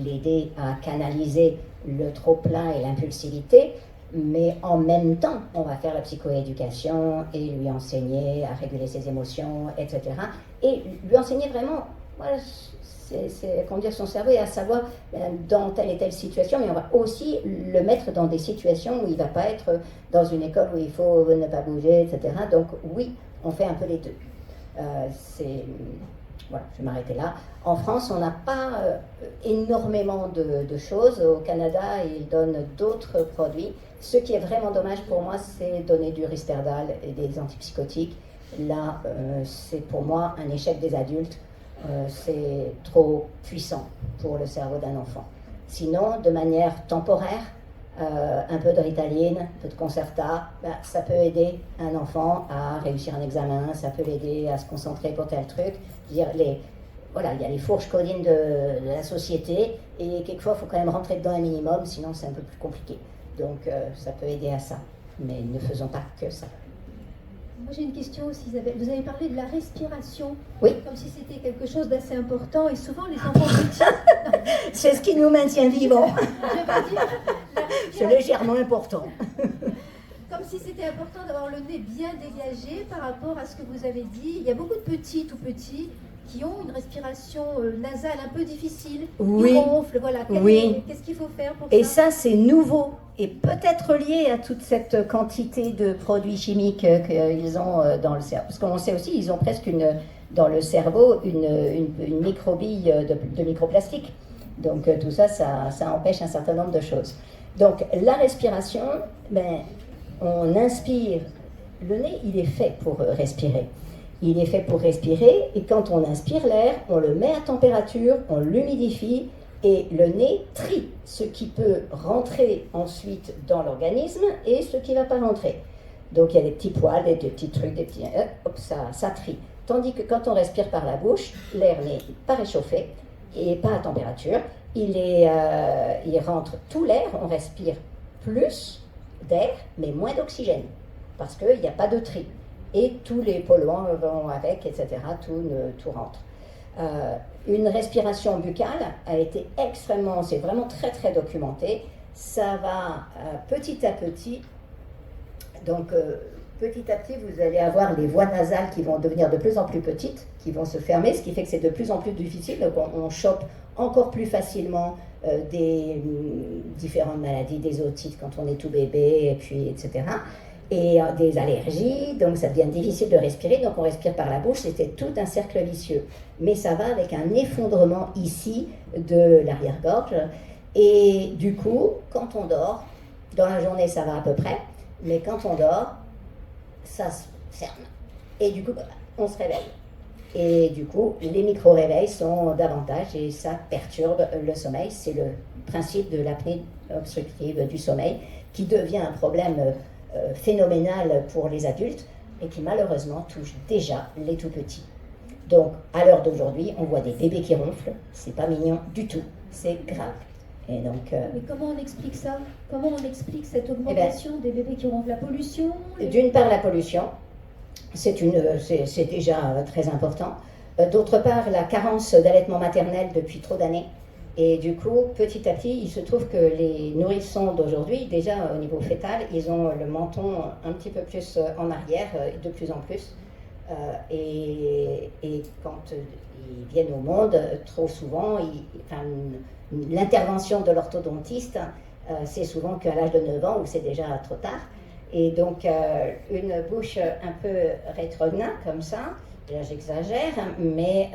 l'aider à canaliser le trop-plein et l'impulsivité, mais en même temps, on va faire la psychoéducation et lui enseigner à réguler ses émotions, etc. Et lui enseigner vraiment, voilà, c'est conduire son cerveau et à savoir dans telle et telle situation, mais on va aussi le mettre dans des situations où il ne va pas être dans une école où il faut ne pas bouger, etc. Donc oui, on fait un peu les deux. Voilà, je vais m'arrêter là. En France, on n'a pas énormément de choses. Au Canada, ils donnent d'autres produits. Ce qui est vraiment dommage pour moi, c'est donner du Risperdal et des antipsychotiques. Là, c'est pour moi un échec des adultes. C'est trop puissant pour le cerveau d'un enfant. Sinon, de manière temporaire, un peu de Ritaline, un peu de Concerta, ça peut aider un enfant à réussir un examen, ça peut l'aider à se concentrer pour tel truc. Voilà, il y a les fourches codines de la société et quelquefois il faut quand même rentrer dedans un minimum, sinon c'est un peu plus compliqué. Donc ça peut aider à ça, mais ne faisons pas que ça. Moi j'ai une question aussi, Isabelle. Vous avez parlé de la respiration, Oui. Comme si c'était quelque chose d'assez important, et souvent les enfants petits, C'est ce qui nous maintient vivants. je veux dire, la C'est respiration, légèrement important. comme si c'était important d'avoir le nez bien dégagé par rapport à ce que vous avez dit. Il y a beaucoup de petits, tout petits, qui ont une respiration nasale un peu difficile, Oui. ils ronflent, voilà. Oui. Qu'est-ce qu'il faut faire pour Et ça? ça, c'est nouveau et peut-être lié à toute cette quantité de produits chimiques qu'ils ont dans le cerveau. Parce qu'on sait aussi, ils ont presque dans le cerveau une microbille de microplastique. Donc tout ça, ça empêche un certain nombre de choses. Donc la respiration, on inspire. Le nez, il est fait pour respirer. Il est fait pour respirer et quand on inspire l'air, on le met à température, on l'humidifie et le nez trie ce qui peut rentrer ensuite dans l'organisme et ce qui ne va pas rentrer. Donc il y a des petits poils, des petits trucs, des petits... hop, ça trie. Tandis que quand on respire par la bouche, l'air n'est pas réchauffé et pas à température. Il rentre tout l'air, on respire plus d'air mais moins d'oxygène parce qu'il n'y a pas de tri. Et tous les polluants vont avec, etc. Tout rentre. Une respiration buccale a été c'est vraiment très très documenté. Ça va petit à petit Donc, petit à petit, vous allez avoir les voies nasales qui vont devenir de plus en plus petites, qui vont se fermer, ce qui fait que c'est de plus en plus difficile. Donc, on chope encore plus facilement des différentes maladies, des otites quand on est tout bébé, et puis, etc. Et des allergies, donc ça devient difficile de respirer, donc on respire par la bouche, c'était tout un cercle vicieux. Mais ça va avec un effondrement ici de l'arrière-gorge, et du coup, quand on dort, dans la journée ça va à peu près, mais quand on dort, ça se ferme. Et du coup, on se réveille. Et du coup, les micro-réveils sont davantage, et ça perturbe le sommeil. C'est le principe de l'apnée obstructive du sommeil, qui devient un problème phénoménal pour les adultes et qui malheureusement touche déjà les tout petits. Donc à l'heure d'aujourd'hui, on voit des bébés qui ronflent, c'est pas mignon du tout, c'est grave. Et donc, mais comment on explique ça? Comment on explique cette augmentation des bébés qui ronflent? La pollution? D'une part la pollution, c'est déjà très important. D'autre part la carence d'allaitement maternel depuis trop d'années. Et du coup, petit à petit, il se trouve que les nourrissons d'aujourd'hui, déjà au niveau fœtal, ils ont le menton un petit peu plus en arrière, de plus en plus. Et quand ils viennent au monde, trop souvent, l'intervention de l'orthodontiste, c'est souvent qu'à l'âge de 9 ans, où c'est déjà trop tard. Et donc, une bouche un peu rétrograde comme ça, là j'exagère, mais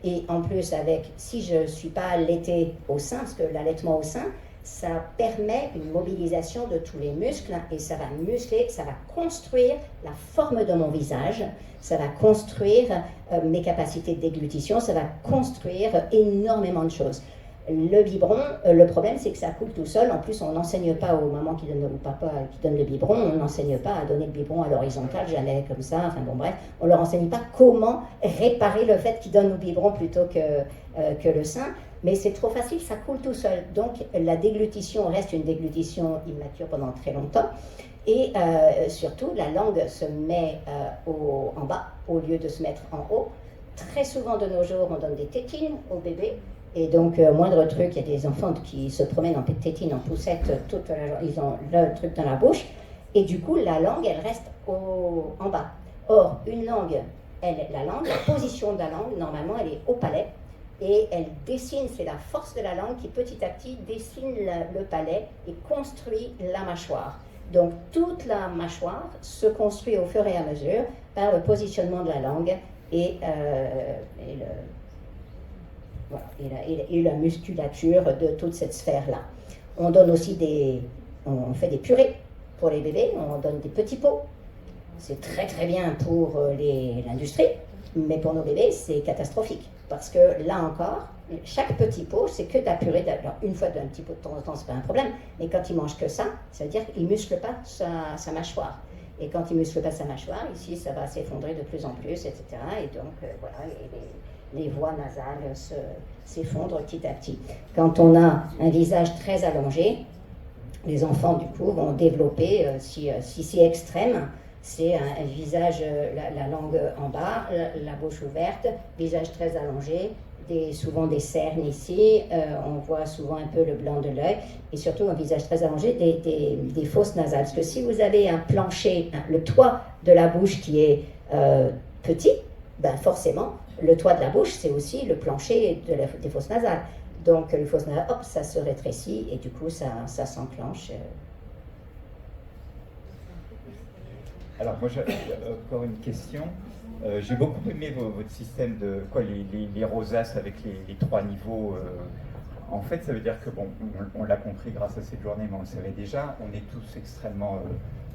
et en plus si je ne suis pas allaitée au sein, parce que l'allaitement au sein, ça permet une mobilisation de tous les muscles et ça va muscler, ça va construire la forme de mon visage, ça va construire mes capacités de déglutition, ça va construire énormément de choses. Le biberon, le problème c'est que ça coule tout seul. En plus, on n'enseigne pas aux mamans qui donnent, ou papa qui donnent le biberon, on n'enseigne pas à donner le biberon à l'horizontale, jamais comme ça. Enfin bon, bref, on leur enseigne pas comment réparer le fait qu'ils donnent le biberon plutôt que le sein. Mais c'est trop facile, ça coule tout seul. Donc la déglutition reste une déglutition immature pendant très longtemps. Et surtout, la langue se met en bas au lieu de se mettre en haut. Très souvent de nos jours, on donne des tétines aux bébés. Et donc, moindre truc, il y a des enfants qui se promènent en tétine, en poussette, toute la journée, ils ont le truc dans la bouche. Et du coup, la langue, elle reste en bas. Or, une langue, la position de la langue, normalement, elle est au palais. Et elle dessine, c'est la force de la langue qui petit à petit dessine le palais et construit la mâchoire. Donc toute la mâchoire se construit au fur et à mesure par le positionnement de la langue et la musculature de toute cette sphère-là. On donne aussi on fait des purées pour les bébés, on donne des petits pots. C'est très très bien pour l'industrie, mais pour nos bébés, c'est catastrophique. Parce que là encore, chaque petit pot, c'est que de la purée. Alors, une fois d'un petit pot de temps en temps, c'est pas un problème. Mais quand il mange que ça veut dire qu'il ne muscle pas sa mâchoire. Et quand il ne muscle pas sa mâchoire, ici, ça va s'effondrer de plus en plus, etc. Et donc, voilà, les voies nasales s'effondrent petit à petit. Quand on a un visage très allongé, les enfants, du coup, vont développer, si c'est extrême, c'est un visage, la langue en bas, la bouche ouverte, visage très allongé, souvent des cernes ici, on voit souvent un peu le blanc de l'œil, et surtout un visage très allongé, des fosses nasales. Parce que si vous avez un plancher, le toit de la bouche qui est petit, ben forcément, le toit de la bouche, c'est aussi le plancher des fosses nasales. Donc les fosses nasales, hop, ça se rétrécit, et du coup, ça s'enclenche. Alors moi j'ai encore une question. J'ai beaucoup aimé votre système de les rosaces avec les 3 niveaux. En fait, ça veut dire que bon, on l'a compris grâce à cette journée, mais on le savait déjà. On est tous extrêmement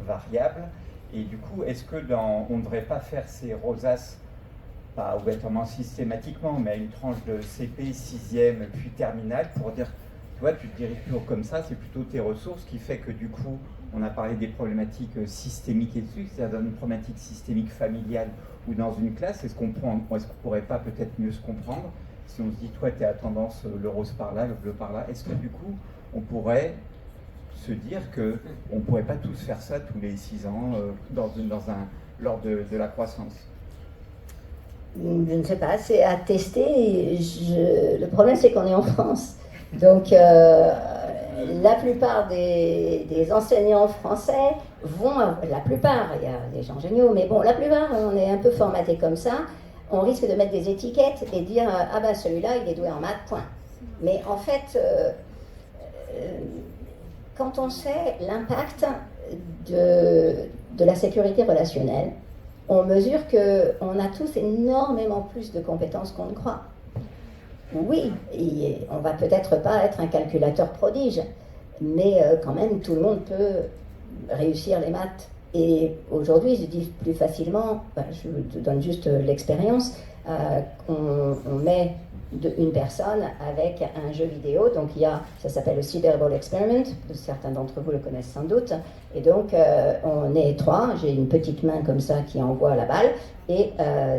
variables. Et du coup, est-ce que on ne devrait pas faire ces rosaces pas ouvertement systématiquement, mais à une tranche de CP, 6e, puis terminale, pour dire, tu vois, tu te diriges toujours comme ça, c'est plutôt tes ressources qui fait que du coup, on a parlé des problématiques systémiques et dessus, c'est-à-dire dans une problématique systémique familiale ou dans une classe, est-ce qu'on pourrait pas peut-être mieux se comprendre si on se dit, toi, tu as tendance le rose par là, le bleu par là, est-ce que du coup, on pourrait se dire qu'on ne pourrait pas tous faire ça tous les 6 ans lors de la croissance? Je ne sais pas, c'est à tester. Le problème, c'est qu'on est en France. Donc, la plupart des enseignants français la plupart, il y a des gens géniaux, mais bon, la plupart, on est un peu formaté comme ça, on risque de mettre des étiquettes et de dire, ah ben celui-là, il est doué en maths, point. Mais en fait, quand on sait l'impact de la sécurité relationnelle, on mesure qu'on a tous énormément plus de compétences qu'on ne croit. Oui, on va peut-être pas être un calculateur prodige, mais quand même, tout le monde peut réussir les maths. Et aujourd'hui, je dis plus facilement, je vous donne juste l'expérience, on met une personne avec un jeu vidéo, donc ça s'appelle le Cyberball Experiment, certains d'entre vous le connaissent sans doute, et donc on est 3, j'ai une petite main comme ça qui envoie la balle, et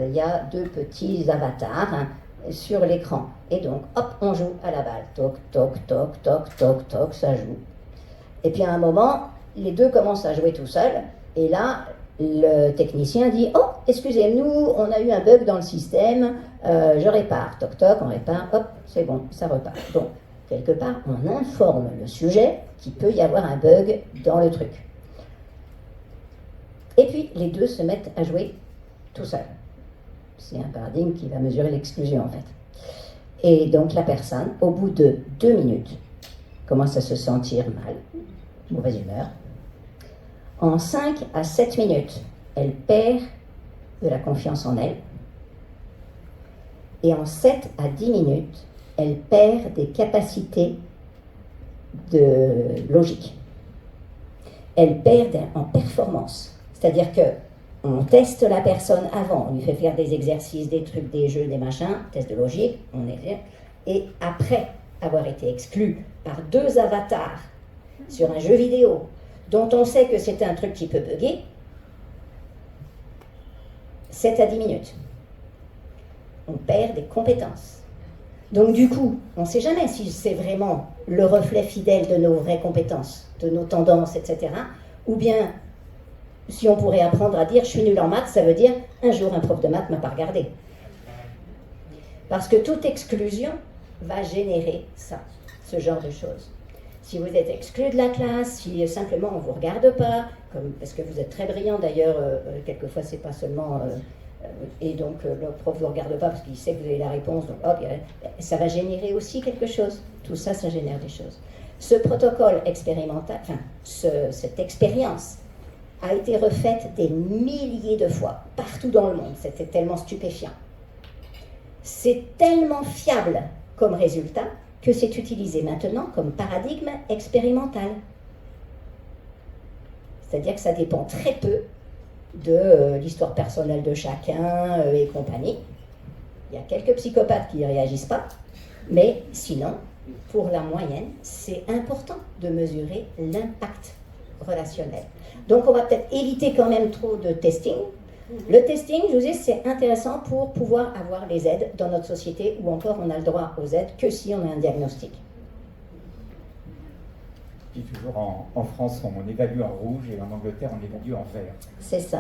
il y a 2 petits avatars sur l'écran, et donc hop, on joue à la balle, toc, toc, toc, toc, toc, toc, ça joue. Et puis à un moment, les 2 commencent à jouer tout seuls, et là, le technicien dit « Oh, excusez-nous, on a eu un bug dans le système, je répare. » Toc toc, on répare, hop, c'est bon, ça repart. Donc, quelque part, on informe le sujet qu'il peut y avoir un bug dans le truc. Et puis, les 2 se mettent à jouer tout seuls. C'est un paradigme qui va mesurer l'exclusion, en fait. Et donc, la personne, au bout de 2 minutes, commence à se sentir mal, mauvaise humeur. En 5 à 7 minutes, elle perd de la confiance en elle. Et en 7 à 10 minutes, elle perd des capacités de logique. Elle perd en performance. C'est-à-dire qu'on teste la personne avant, on lui fait faire des exercices, des trucs, des jeux, des machins, test de logique, et après avoir été exclu par 2 avatars sur un jeu vidéo, dont on sait que c'est un truc qui peut bugger, 7 à 10 minutes. On perd des compétences. Donc du coup, on ne sait jamais si c'est vraiment le reflet fidèle de nos vraies compétences, de nos tendances, etc. Ou bien, si on pourrait apprendre à dire « je suis nul en maths », ça veut dire « un jour un prof de maths ne m'a pas regardé ». Parce que toute exclusion va générer ça, ce genre de choses. Si vous êtes exclu de la classe, si simplement on ne vous regarde pas, parce que vous êtes très brillant d'ailleurs, quelquefois c'est pas seulement... et donc le prof ne vous regarde pas parce qu'il sait que vous avez la réponse, donc hop, ça va générer aussi quelque chose. Tout ça, ça génère des choses. Ce protocole expérimental, cette expérience a été refaite des milliers de fois, partout dans le monde. C'était tellement stupéfiant. C'est tellement fiable comme résultat que c'est utilisé maintenant comme paradigme expérimental. C'est-à-dire que ça dépend très peu de l'histoire personnelle de chacun et compagnie. Il y a quelques psychopathes qui ne réagissent pas, mais sinon, pour la moyenne, c'est important de mesurer l'impact relationnel. Donc on va peut-être éviter quand même trop de testing. Le testing, je vous dis, c'est intéressant pour pouvoir avoir les aides dans notre société, où encore on a le droit aux aides que si on a un diagnostic. Et toujours en France, on évalue en rouge et en Angleterre, on évalue en vert. C'est ça.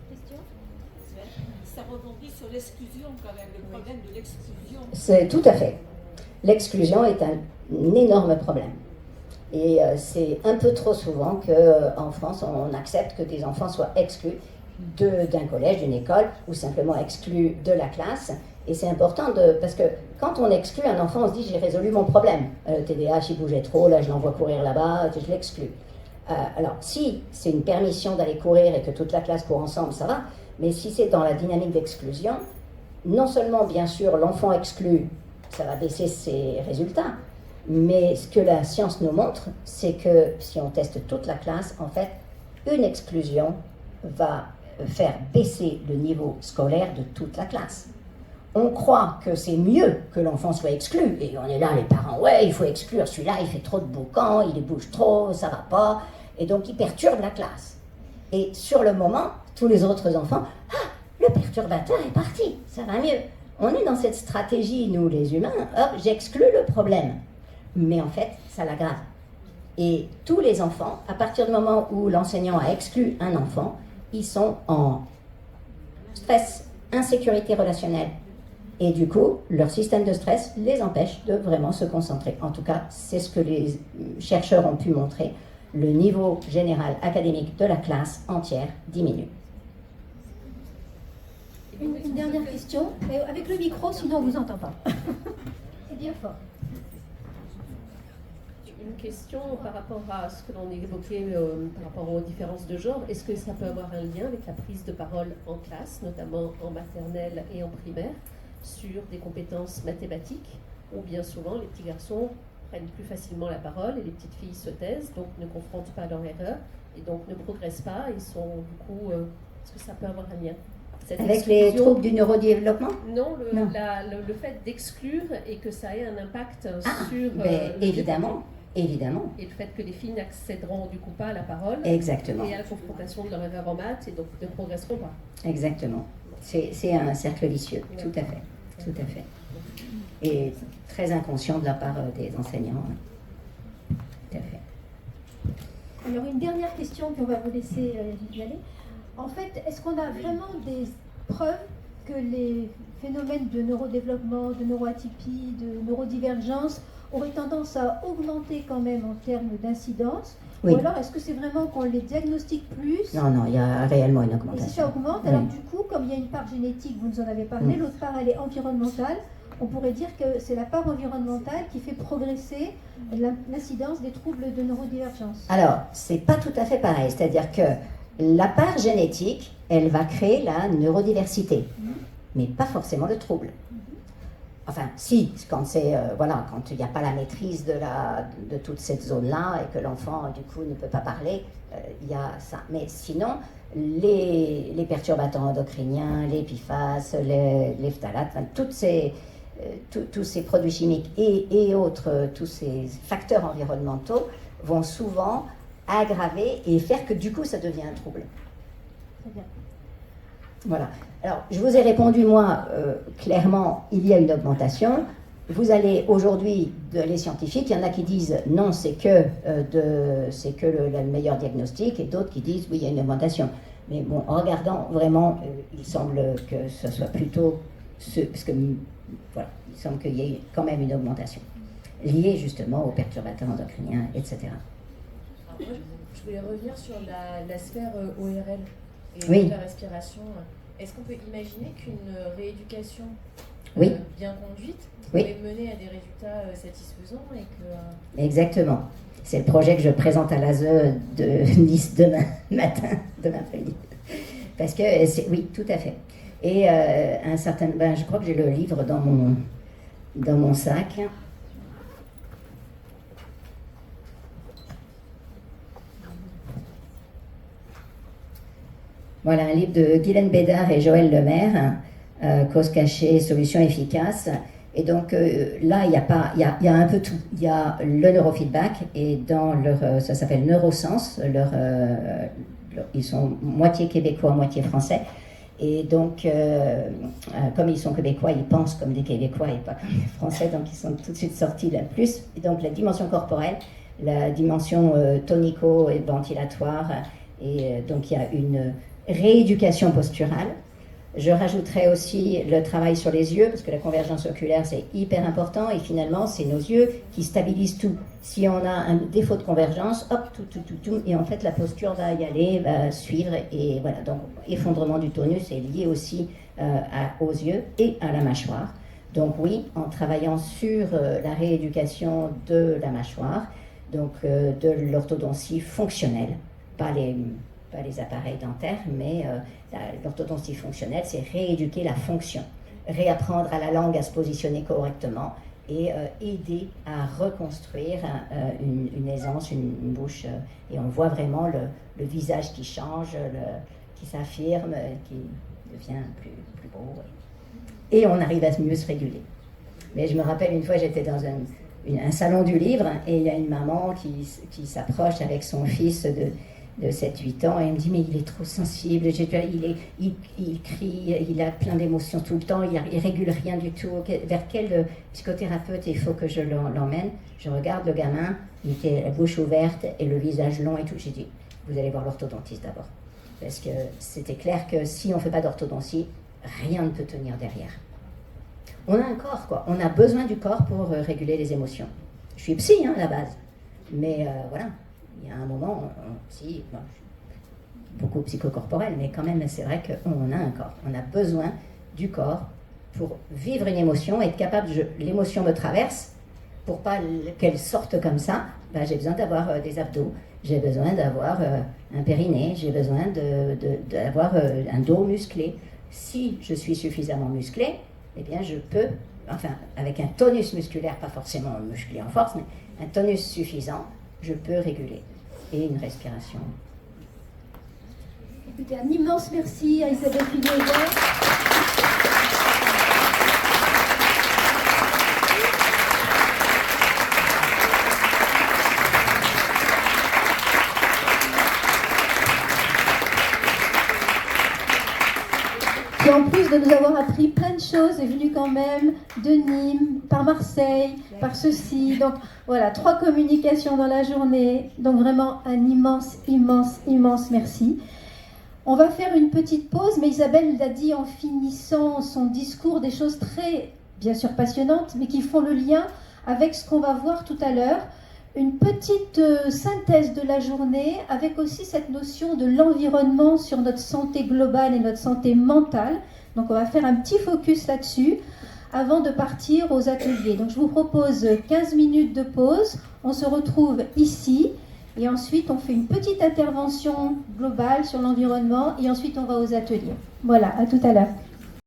Question ? Ça rebondit sur l'exclusion quand même, le problème de l'exclusion. C'est tout à fait. L'exclusion est un énorme problème. Et c'est un peu trop souvent qu'en France, on accepte que des enfants soient exclus d'un collège, d'une école, ou simplement exclus de la classe. Et c'est important parce que quand on exclut un enfant, on se dit j'ai résolu mon problème. Le TDAH, il bougeait trop, là je l'envoie courir là-bas, je l'exclus. Alors si c'est une permission d'aller courir et que toute la classe court ensemble, ça va. Mais si c'est dans la dynamique d'exclusion, non seulement bien sûr l'enfant exclu, ça va baisser ses résultats, mais ce que la science nous montre, c'est que si on teste toute la classe, en fait, une exclusion va faire baisser le niveau scolaire de toute la classe. On croit que c'est mieux que l'enfant soit exclu, et on est là, les parents, ouais, il faut exclure celui-là, il fait trop de boucans, il bouge trop, ça va pas, et donc il perturbe la classe. Et sur le moment, tous les autres enfants, ah, le perturbateur est parti, ça va mieux. On est dans cette stratégie, nous les humains, hop, j'exclus le problème. Mais en fait, ça l'aggrave. Et tous les enfants, à partir du moment où l'enseignant a exclu un enfant, ils sont en stress, insécurité relationnelle Et du coup, leur système de stress les empêche de vraiment se concentrer. En tout cas, c'est ce que les chercheurs ont pu montrer. Le niveau général académique de la classe entière diminue. Une dernière question, mais avec le micro, sinon on ne vous entend pas. C'est bien fort. Une question par rapport à ce que l'on évoquait par rapport aux différences de genre. Est-ce que ça peut avoir un lien avec la prise de parole en classe, notamment en maternelle et en primaire, sur des compétences mathématiques, où bien souvent les petits garçons prennent plus facilement la parole et les petites filles se taisent, donc ne confrontent pas leur erreur et donc ne progressent pas. Ils sont du coup, est-ce que ça peut avoir un lien? Avec les troubles du neurodéveloppement? Non, le fait d'exclure et que ça ait un impact sur... évidemment, évidemment. Et le fait que les filles n'accéderont du coup pas à la parole. Exactement. Et à la confrontation de leur erreur en maths et donc ne progresseront pas. Exactement. C'est un cercle vicieux, tout à fait. Tout à fait. Et très inconscient de la part des enseignants. Tout à fait. Alors une dernière question, puis on va vous laisser y aller. En fait, est-ce qu'on a vraiment des preuves que les phénomènes de neurodéveloppement, de neuroatypie, de neurodivergence auraient tendance à augmenter quand même en termes d'incidence? Oui. Ou alors est-ce que c'est vraiment qu'on les diagnostique plus? Non, il y a réellement une Et augmentation. si ça augmente, alors du coup, comme il y a une part génétique, vous nous en avez parlé, l'autre part elle est environnementale, on pourrait dire que c'est la part environnementale qui fait progresser l'incidence des troubles de neurodivergence. Alors, c'est pas tout à fait pareil, c'est-à-dire que la part génétique, elle va créer la neurodiversité, mais pas forcément le trouble. Enfin, si, quand c'est quand il n'y a pas la maîtrise de toute cette zone-là et que l'enfant du coup ne peut pas parler, il y a ça. Mais sinon, les perturbateurs endocriniens, les PFAS, les phtalates, enfin, tous ces produits chimiques et autres, tous ces facteurs environnementaux vont souvent aggraver et faire que du coup ça devient un trouble. Très bien. Voilà. Alors, je vous ai répondu, moi, clairement, il y a une augmentation. Vous allez aujourd'hui, les scientifiques, il y en a qui disent non, c'est que le meilleur diagnostic, et d'autres qui disent oui, il y a une augmentation. Mais bon, en regardant vraiment, il semble que ce soit plutôt parce que voilà, il semble qu'il y ait quand même une augmentation liée justement aux perturbateurs endocriniens, etc. Alors moi, je voulais revenir sur la sphère ORL et Oui. la respiration. Est-ce qu'on peut imaginer qu'une rééducation Oui. bien conduite Oui. pourrait mener à des résultats satisfaisants et que... Exactement. C'est le projet que je présente à l'ASE de Nice demain matin, demain après-midi. Parce que, oui, tout à fait. Et je crois que j'ai le livre dans mon sac. Voilà, un livre de Guylaine Bédard et Joël Lemaire, Cause cachée, solutions efficaces. Et donc là, il y a un peu tout. Il y a le neurofeedback et dans ça s'appelle Neurosens. Ils sont moitié québécois, moitié français. Et donc, comme ils sont québécois, ils pensent comme des Québécois et pas comme des Français, donc ils sont tout de suite sortis là plus. Et donc la dimension corporelle, la dimension tonico et ventilatoire, et donc il y a une rééducation posturale. Je rajouterais aussi le travail sur les yeux, parce que la convergence oculaire, c'est hyper important, et finalement, c'est nos yeux qui stabilisent tout. Si on a un défaut de convergence, hop, tout, et en fait, la posture va y aller, va suivre, et voilà. Donc, effondrement du tonus est lié aussi aux yeux et à la mâchoire. Donc oui, en travaillant sur la rééducation de la mâchoire, donc de l'orthodontie fonctionnelle, pas les appareils dentaires, mais l'orthodontie fonctionnelle, c'est rééduquer la fonction, réapprendre à la langue à se positionner correctement et aider à reconstruire une aisance, une bouche. Et on voit vraiment le visage qui change, qui s'affirme, qui devient plus beau. Et on arrive à mieux se réguler. Mais je me rappelle une fois, j'étais dans un salon du livre et il y a une maman qui s'approche avec son fils de 7-8 ans, et elle me dit mais il est trop sensible, il crie, il a plein d'émotions tout le temps, il régule rien du tout, vers quel psychothérapeute il faut que je l'emmène? Je regarde le gamin, il était la bouche ouverte et le visage long et tout, j'ai dit vous allez voir l'orthodontiste d'abord, parce que c'était clair que si on ne fait pas d'orthodontie, rien ne peut tenir derrière. on a un corps, quoi. On a besoin du corps pour réguler les émotions. Je suis psy, à la base. Mais voilà, il y a un moment, si, bon, beaucoup psychocorporel, mais quand même, c'est vrai qu'on a un corps. On a besoin du corps pour vivre une émotion, être capable, l'émotion me traverse, pour pas qu'elle sorte comme ça, ben, j'ai besoin d'avoir des abdos, j'ai besoin d'avoir un périnée, j'ai besoin d'avoir un dos musclé. Si je suis suffisamment musclé, eh bien je peux, enfin avec un tonus musculaire, pas forcément musclé en force, mais un tonus suffisant, je peux réguler. Et une respiration. Écoutez, un immense merci à Isabelle Figueroa. Qui en plus de nous avoir appris plein de choses, est venu quand même de Nîmes, par Marseille, par ceci. Donc voilà, 3 communications dans la journée. Donc vraiment un immense, immense, immense merci. On va faire une petite pause, mais Isabelle l'a dit en finissant son discours, des choses très, bien sûr, passionnantes, mais qui font le lien avec ce qu'on va voir tout à l'heure. Une petite synthèse de la journée avec aussi cette notion de l'environnement sur notre santé globale et notre santé mentale. Donc on va faire un petit focus là-dessus avant de partir aux ateliers. Donc je vous propose 15 minutes de pause. On se retrouve ici et ensuite on fait une petite intervention globale sur l'environnement et ensuite on va aux ateliers. Voilà, à tout à l'heure.